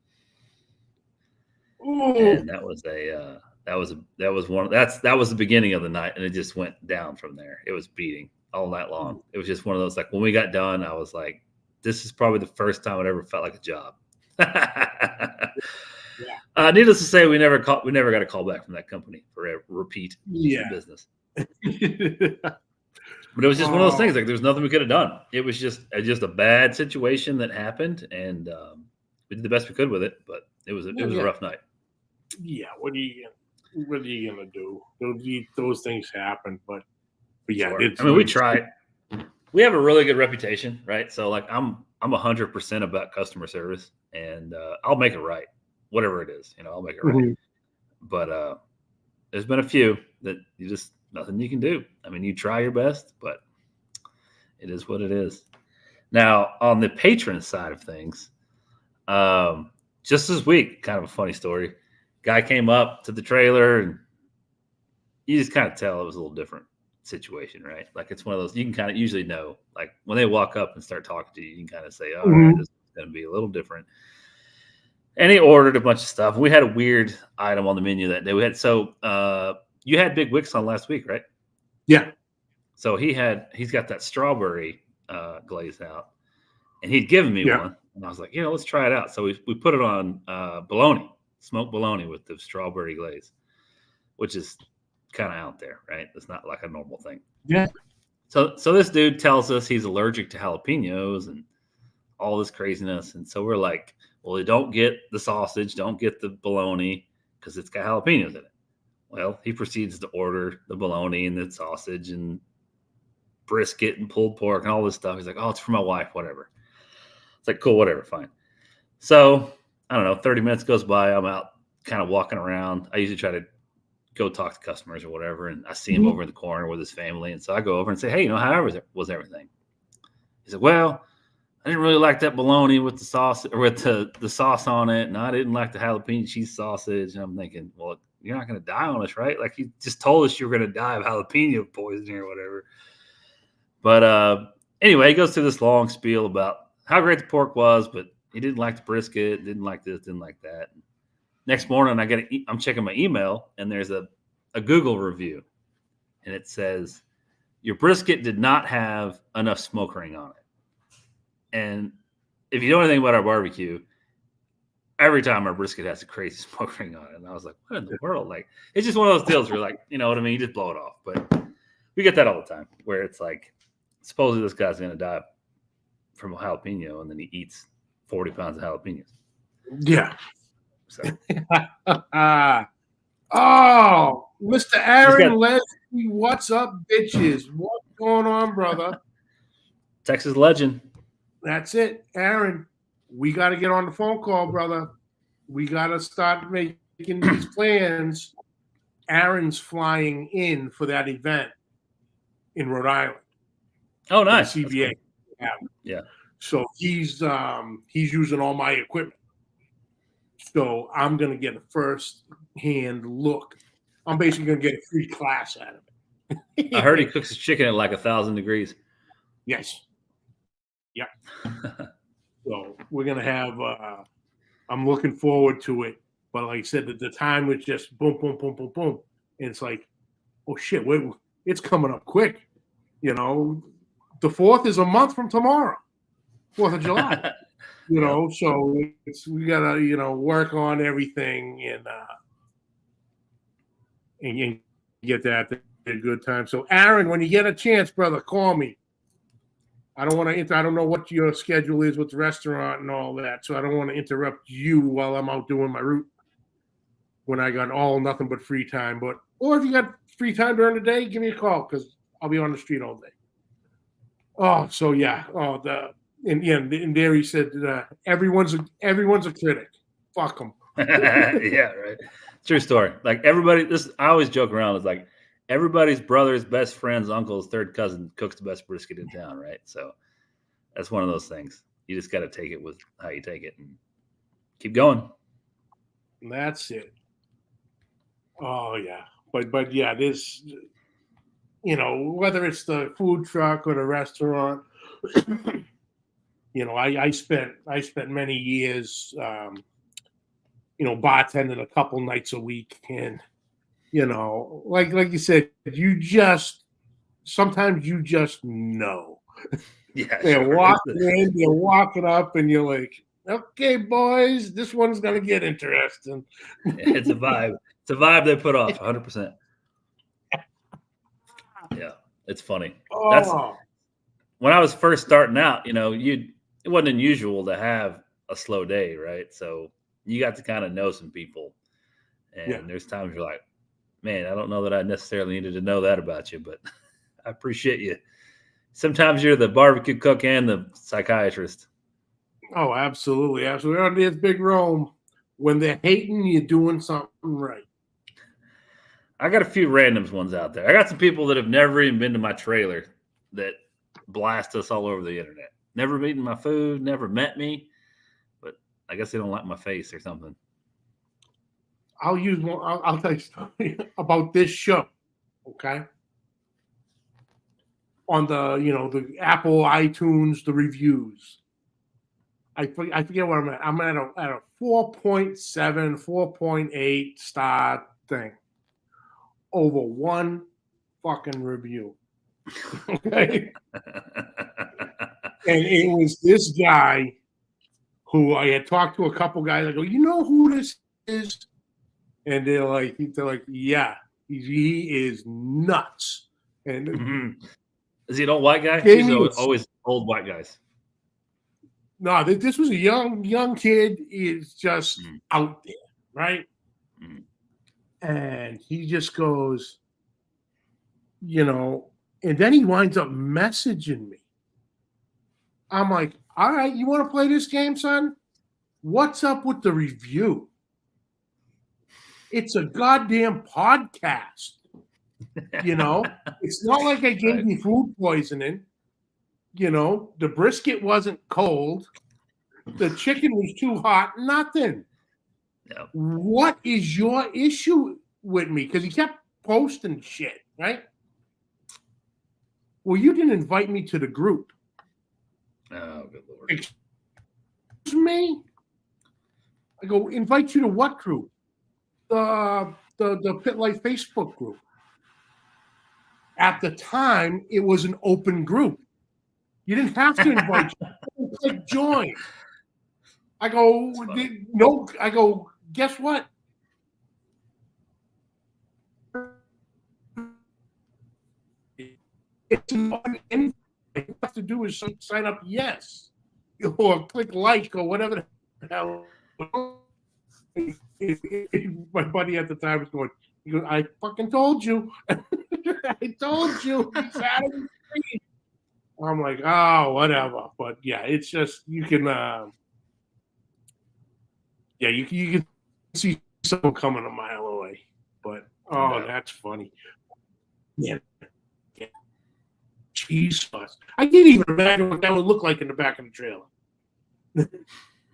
And that was the beginning of the night, and it just went down from there. It was beating all night long. It was just one of those, when we got done, I was like, this is probably the first time it ever felt like a job. Needless to say, we never got a call back from that company for a repeat business. But it was just one of those things. There's nothing we could have done. It was just a bad situation that happened, and we did the best we could with it. But it was a rough night. Yeah, what are you gonna do? Those things happen, but yeah, sure. We tried. We have a really good reputation, right? So I'm 100% about customer service, and I'll make it right, whatever it is. I'll make it right. But there's been a few that nothing you can do. You try your best, but it is what it is. Now, on the patron side of things, just this week, kind of a funny story. Guy came up to the trailer, and you just kind of tell it was a little different situation, right? Like it's one of those you can kind of usually know. Like when they walk up and start talking to you, you can kind of say, "All right, this is going to be a little different." And he ordered a bunch of stuff. We had a weird item on the menu that day. We had you had Big Wicks on last week, right? Yeah. So he's got that strawberry glazed out, and he'd given me one, and I was like, let's try it out. So we put it on bologna, smoked bologna with the strawberry glaze, which is kind of out there, right? It's not like a normal thing. Yeah. So this dude tells us he's allergic to jalapenos and all this craziness, and so we're like, well, don't get the sausage, don't get the bologna because it's got jalapenos in it. Well, he proceeds to order the bologna and the sausage and brisket and pulled pork and all this stuff. He's like, oh, it's for my wife, whatever. It's like, cool, whatever, fine. So I don't know, 30 minutes goes by. I'm out kind of walking around. I usually try to go talk to customers or whatever, and I see him over in the corner with his family. And so I go over and say, hey, how was everything? He said, well, I didn't really like that bologna with the sauce or with the sauce on it, and I didn't like the jalapeno cheese sausage. And I'm thinking, well, you're not going to die on us, right? Like you just told us you were going to die of jalapeno poisoning or whatever. But anyway, he goes through this long spiel about how great the pork was, but he didn't like the brisket, didn't like this, didn't like that. Next morning, I'm checking my email, and there's a Google review, and it says, your brisket did not have enough smoke ring on it. And if you know anything about our barbecue, every time our brisket has a crazy smoke ring on it. And I was like, what in the world? Like, it's just one of those deals where like, you know what I mean? You just blow it off. But we get that all the time where it's like, supposedly this guy's going to die from a jalapeno, and then he eats 40 pounds of jalapenos. Yeah. So. Oh, Mr. Aaron Leslie, what's up, bitches? What's going on, brother? Texas legend. That's it, Aaron. We got to get on the phone call, brother. We got to start making these plans. Aaron's flying in for that event in Rhode Island. Oh, nice. CBA. Cool. Yeah. So he's using all my equipment. So I'm going to get a first-hand look. I'm basically going to get a free class out of it. I heard he cooks his chicken at like 1,000 degrees. Yes. Yep. So we're going to have I'm looking forward to it. But like I said, the time was just boom, boom, boom, boom, boom. And it's like, oh, shit, it's coming up quick. You know, the 4th is a month from tomorrow, 4th of July. You know, so we gotta, work on everything and get that at a good time. So, Aaron, when you get a chance, brother, call me. I don't want to. I don't know what your schedule is with the restaurant and all that, so I don't want to interrupt you while I'm out doing my route. When I got nothing but free time, or if you got free time during the day, give me a call because I'll be on the street all day. Oh, so yeah. Oh, and there he said everyone's a critic. Fuck them. Yeah, right. True story. Like everybody, I always joke around. It's like everybody's brother's best friend's uncle's third cousin cooks the best brisket in town, right? So that's one of those things. You just got to take it with how you take it and keep going. That's it. Oh yeah, but yeah, this, whether it's the food truck or the restaurant. I spent many years, bartending a couple nights a week, and like you said, sometimes you just know. Yeah, they're walking in, you're walking up, and you're like, okay, boys, this one's gonna get interesting. It's a vibe. It's a vibe they put off 100%. Yeah, it's funny. That's when I was first starting out. It wasn't unusual to have a slow day, right? So you got to kind of know some people. And there's times you're like, man, I don't know that I necessarily needed to know that about you, but I appreciate you. Sometimes you're the barbecue cook and the psychiatrist. Oh, absolutely. Absolutely. There's Big Rome. When they're hating, you're doing something right. I got a few randoms ones out there. I got some people that have never even been to my trailer that blast us all over the internet. Never eaten my food, never met me, but I guess they don't like my face or something. I'll use one. I'll tell you a story about this show. Okay. On the Apple iTunes, the reviews. I forget what I'm at. I'm at a 4.7, 4.8 star thing. Over one fucking review. Okay. And it was this guy who I had talked to a couple guys. I go, you know who this is? And they're like, yeah, he is nuts. And is he an old white guy? Gave He's me always old white guys. No, this was a young kid. He's just out there, right? And he just goes, and then he winds up messaging me. I'm like, all right, you want to play this game, son? What's up with the review? It's a goddamn podcast. It's not like I gave you food poisoning. The brisket wasn't cold. The chicken was too hot. Nothing. Yeah. What is your issue with me? Because he kept posting shit, right? Well, you didn't invite me to the group. Oh, good Lord. Excuse me? I go, invite you to what group? The Pit Life Facebook group. At the time, it was an open group. You didn't have to invite you. Click join. I go, no. I go, guess what? It's not anything. All you have to do is sign up yes, or click like, or whatever the hell. My buddy at the time was going, he goes, I fucking told you. I told you. He's out of the street. I'm like, oh, whatever. But yeah, it's just, you can, you can see someone coming a mile away. But, that's funny. Yeah. Cheese sauce. I can't even imagine what that would look like in the back of the trailer.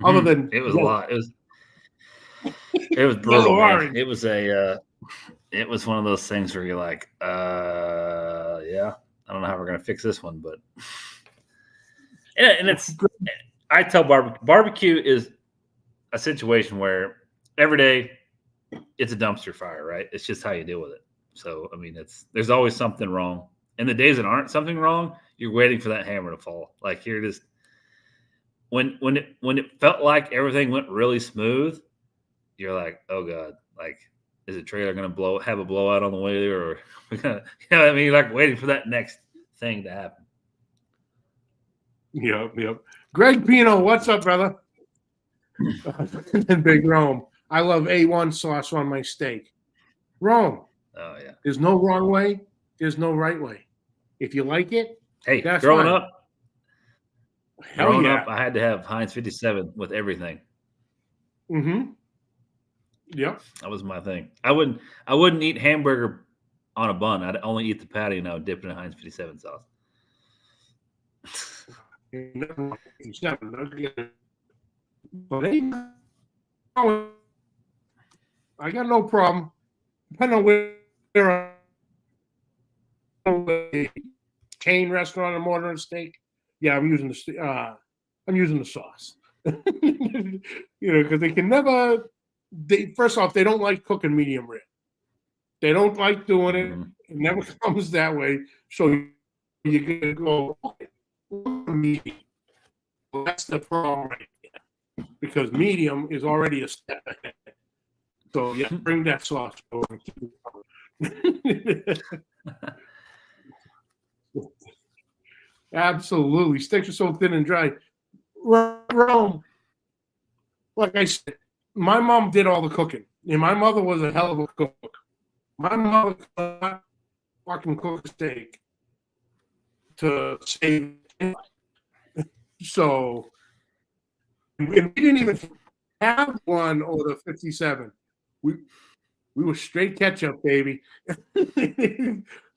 Other than it was a lot. It was brutal, man. It was it was one of those things where you're like, yeah, I don't know how we're gonna fix this one, but and it's, I tell barbecue is a situation where every day it's a dumpster fire, right? It's just how you deal with it. So I mean, there's always something wrong. And the days that aren't something wrong, you're waiting for that hammer to fall. Like you're just when it felt like everything went really smooth, you're like, oh God, like is the trailer gonna have a blowout on the way there, or we're gonna, I mean, you're like waiting for that next thing to happen. Yep. Greg Pino, what's up, brother? And Big Rome. I love A1 sauce on my steak. Rome. Oh yeah. There's no wrong way. There's no right way. If you like it, hey, that's growing fine. Growing up, I had to have Heinz 57 with everything. Mm-hmm. Yep. That was my thing. I wouldn't eat hamburger on a bun. I'd only eat the patty and I would dip it in Heinz 57 sauce. But I got no problem. Depending on where a chain restaurant I'm ordering steak, yeah, I'm using the sauce. Because they can never. First off, they don't like cooking medium rare. They don't like doing it. Mm-hmm. It never comes that way. So you're gonna go medium. Well, that's the problem right there. Because medium is already a step ahead. So yeah, bring that sauce over and keep it going. Absolutely. Steaks are so thin and dry. Rome, like I said, my mom did all the cooking. And my mother was a hell of a cook. My mother could not fucking cook a steak to save life. So, and we didn't even have one or the 57. We were straight ketchup, baby.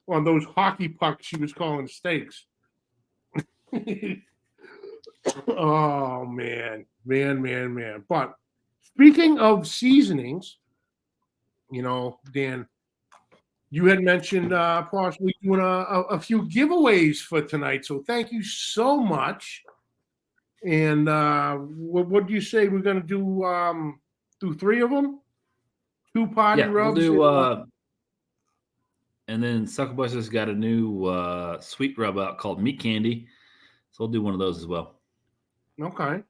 On those hockey pucks she was calling steaks. Oh man. But speaking of seasonings, Dan, you had mentioned possibly doing a few giveaways for tonight. So thank you so much. And what do you say we're going to do 3 of them? 2 party Yeah, we'll rubs. do. And then Suckerbuster's got a new sweet rub out called Meat Candy, so we'll do one of those as well. Okay.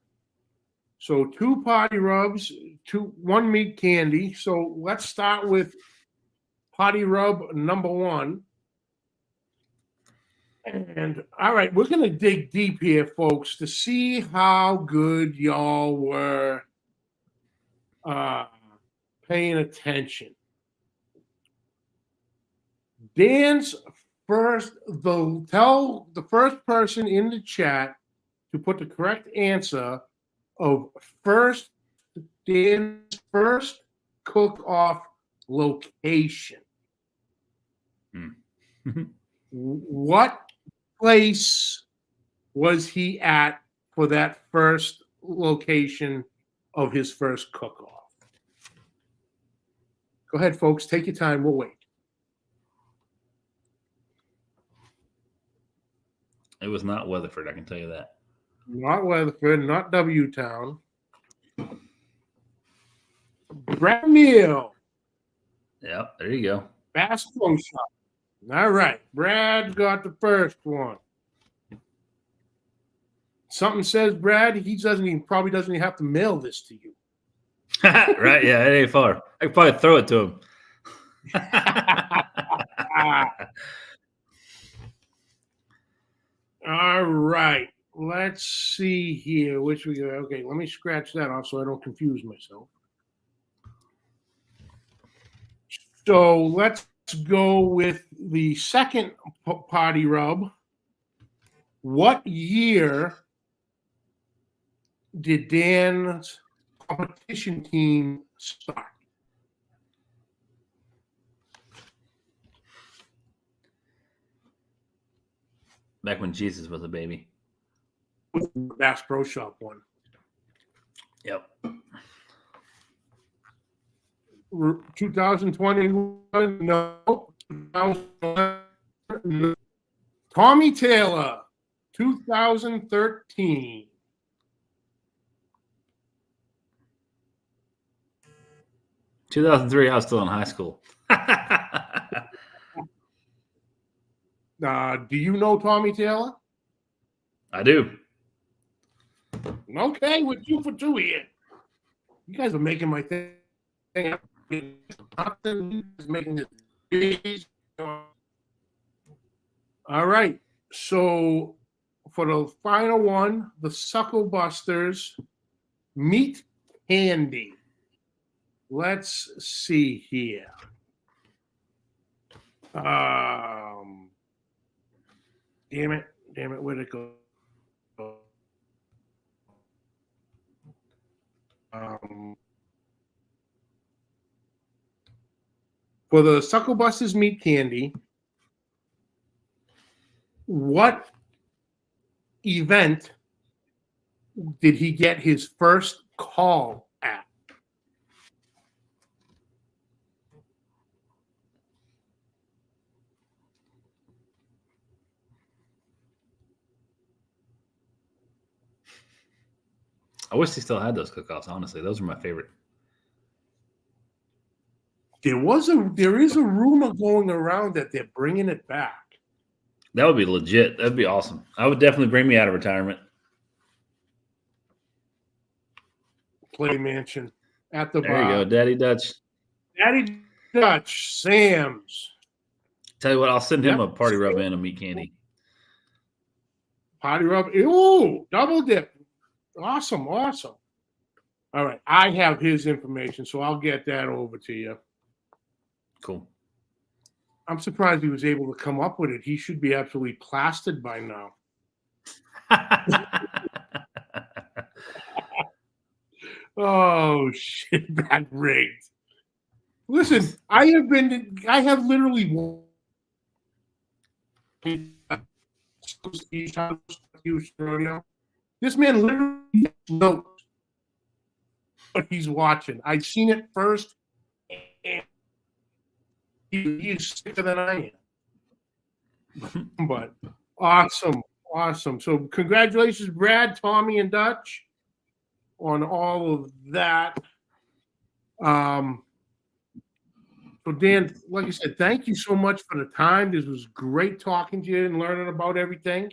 So 2 party rubs, 1 meat candy. So let's start with party rub number 1. And all right, we're going to dig deep here, folks, to see how good y'all were paying attention. Dan's tell the first person in the chat to put the correct answer of Dan's first cook-off location. What place was he at for that first location of his first cook-off? Go ahead, folks. Take your time. We'll wait. It was not Weatherford, I can tell you that. Not Weatherford, not W-Town. Brad Neal. Yep, there you go. Bass Pro Shop. All right. Brad got the first one. Something says, Brad, probably doesn't even have to mail this to you. Right? Yeah, it ain't far. I could probably throw it to him. All right. Let's see here. Which we go. Okay, let me scratch that off so I don't confuse myself. So let's go with the second party rub. What year did Dan's competition team start? Back when Jesus was a baby. Bass Pro Shop one. Yep. 2021? No. 2011? Tommy Taylor, 2013. In 2003, I was still in high school. Do you know Tommy Taylor? I do. Okay, we're 2 for 2 here. You guys are making my thing. Making this. All right. So for the final one, the Sucklebusters Meat Candy. Let's see here. Damn it, where'd it go? For the Sucklebusters Meat Candy, what event did he get his first call at? I wish they still had those cook-offs, honestly. Those were my favorite. There is a rumor going around that they're bringing it back. That would be legit. That'd be awesome. I would definitely bring me out of retirement. Play Mansion at the There bar. you go, Daddy Dutch. Daddy Dutch, Sam's. Tell you what, I'll send him a party rub and a meat candy. Party rub. Ooh, double dip. Awesome. All right. I have his information, so I'll get that over to you. Cool. I'm surprised he was able to come up with it. He should be absolutely plastered by now. Oh, shit, that rigged. Listen, I have literally This man literally knows what he's watching. I've seen it first, and he's sicker than I am. But awesome. So congratulations, Brad, Tommy, and Dutch, on all of that. So Dan, like I said, thank you so much for the time. This was great talking to you and learning about everything.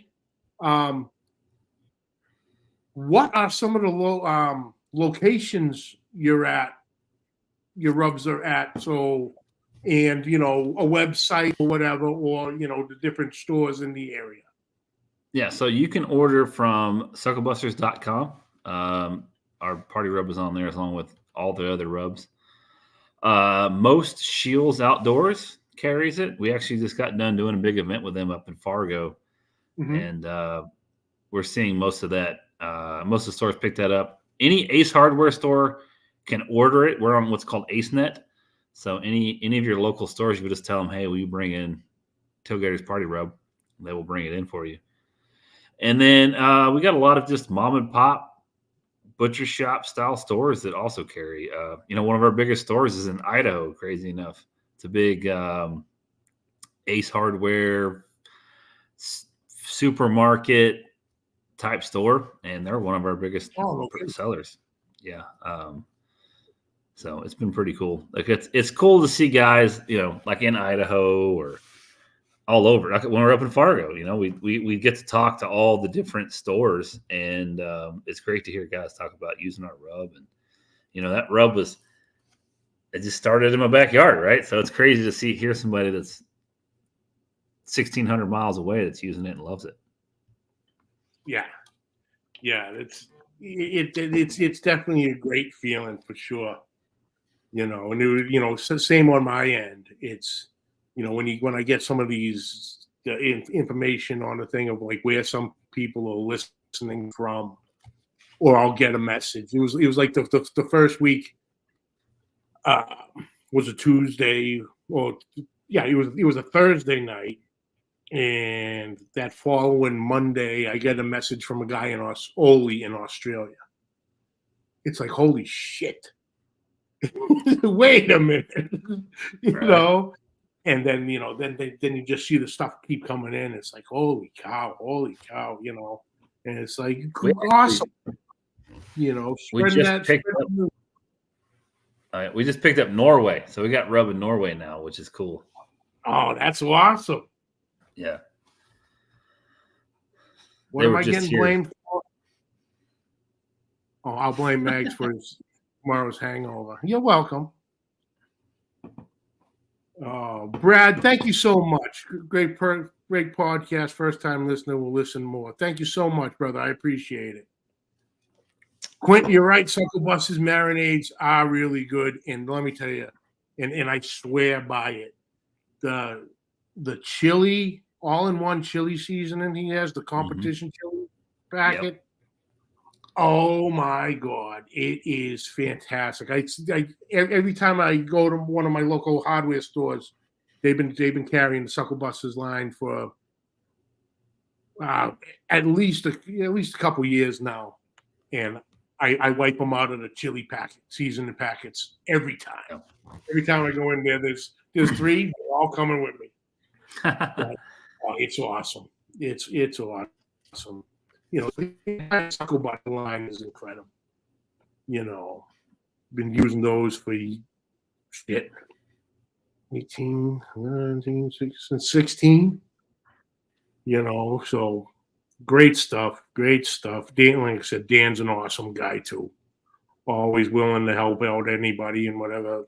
What are some of the locations you're at? Your rubs are at, so, and a website or whatever, or the different stores in the area. Yeah, so you can order from sucklebusters.com. Our party rub is on there along with all the other rubs. Most Shields Outdoors carries it. We actually just got done doing a big event with them up in Fargo, and we're seeing most of that. Most of the stores picked that up. Any Ace Hardware store can order it. We're on what's called AceNet. So any of your local stores, you would just tell them, hey, will you bring in Tailgaters Party Rub? They will bring it in for you. And then we got a lot of just mom and pop butcher shop style stores that also carry. One of our biggest stores is in Idaho, crazy enough. It's a big Ace Hardware supermarket type store, and they're one of our biggest sellers. Yeah. So it's been pretty cool. Like it's cool to see guys, like in Idaho or all over. Like when we're up in Fargo, we get to talk to all the different stores, and it's great to hear guys talk about using our rub. And that rub it just started in my backyard, right? So it's crazy to hear somebody that's 1,600 miles away that's using it and loves it. Yeah, it's definitely a great feeling for sure. And same on my end. It's when I get some of these information on the thing of like where some people are listening from, or I'll get a message. It was like the first week was a Tuesday, or it was a Thursday night, and that following Monday I get a message from a guy in Oli in Australia. It's like, holy shit. Wait a minute. Right. And then then you just see the stuff keep coming in. It's like, holy cow, and it's like awesome. We just picked up Norway, so we got rub in Norway now, which is cool. Oh, that's awesome. Yeah. What am I getting blamed for? Oh, I'll blame Mags for tomorrow's hangover. You're welcome. Brad, thank you so much. Great podcast. First time listener will listen more. Thank you so much, brother. I appreciate it. Quentin, you're right. Suckle Busters marinades are really good, and let me tell you, and I swear by it. The chili, all-in-one chili seasoning he has, the competition chili packet. Yep. Oh my God, it is fantastic. I every time I go to one of my local hardware stores, they've been carrying the Suckle Busters line for at least a couple years now, and I wipe them out of the chili packet, seasoning packets every time. Every time I go in there, there's 3. They're all coming with me. It's awesome. It's awesome. The Suckle Buster line is incredible. Been using those for 18, 19, 16. So great stuff. Dan, like I said, Dan's an awesome guy too. Always willing to help out anybody and whatever.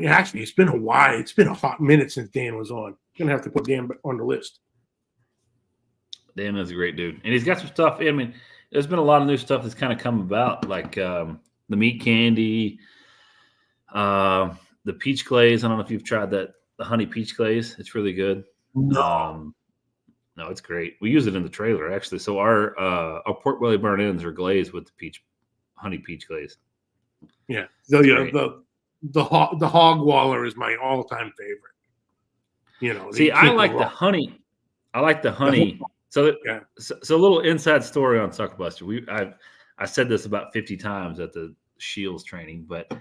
Actually, it's been a while. It's been a hot minute since Dan was on. Gonna have to put Dan on the list. Dan is a great dude, and he's got some stuff. I mean, there's been a lot of new stuff that's kind of come about, like the meat candy, the peach glaze. I don't know if you've tried that, the honey peach glaze. It's really good. No, it's great. We use it in the trailer actually. So our pork belly burnt ends are glazed with the honey peach glaze. Yeah, the hog waller is my all-time favorite. See, I like the honey. So, Yeah. so a little inside story on Sucker Buster. I said this about 50 times at the Shields training, but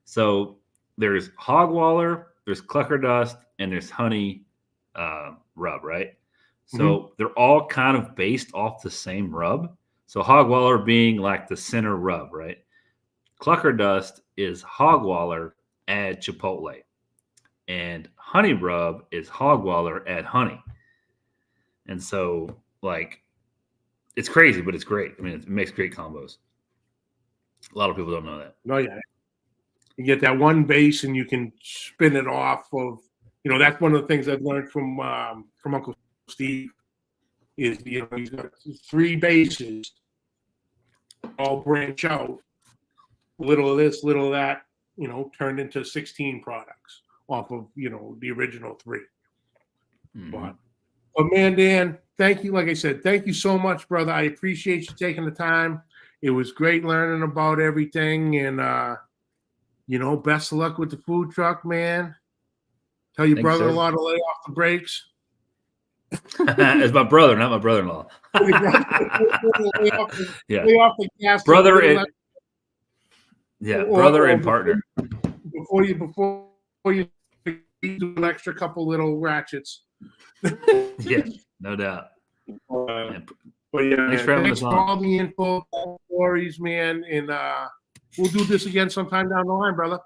so there's Hogwaller, there's Clucker Dust, and there's Honey rub, right? So they're all kind of based off the same rub. So Hogwaller being like the center rub, right? Clucker Dust is Hogwaller, add Chipotle. And Honey Rub is Hogwaller, add honey. And so, like, it's crazy, but it's great. I mean, it makes great combos. A lot of people don't know that. No, yeah. You get that one base and you can spin it off of, that's one of the things I've learned from Uncle Steve is, he's got 3 bases, all branch out, little of this, little of that, turned into 16 products off of, the original 3. But man, Dan, thank you. Like I said, thank you so much, brother. I appreciate you taking the time. It was great learning about everything, and best of luck with the food truck, man. Tell your brother-in-law to lay off the brakes. It's my brother, not my brother-in-law. Lay off the gas. Brother and brother and partner. Before you do an extra couple little ratchets. Yeah, no doubt. But yeah, thanks for all the info, stories, man, and we'll do this again sometime down the line, brother.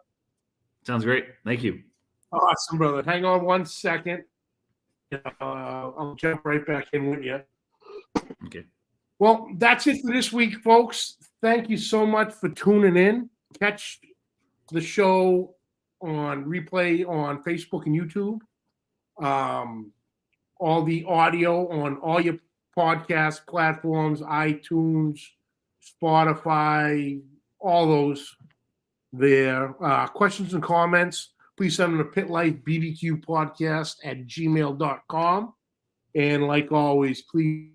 Sounds great. Thank you. Awesome, brother. Hang on 1 second. I'll jump right back in with you. Okay. Well, that's it for this week, folks. Thank you so much for tuning in. Catch the show on replay on Facebook and YouTube. All the audio on all your podcast platforms, iTunes, Spotify, all those there. Questions and comments, please send them to pitlifebbqpodcast@gmail.com. And like always, please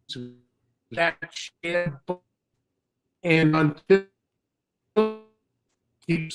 share. And until keep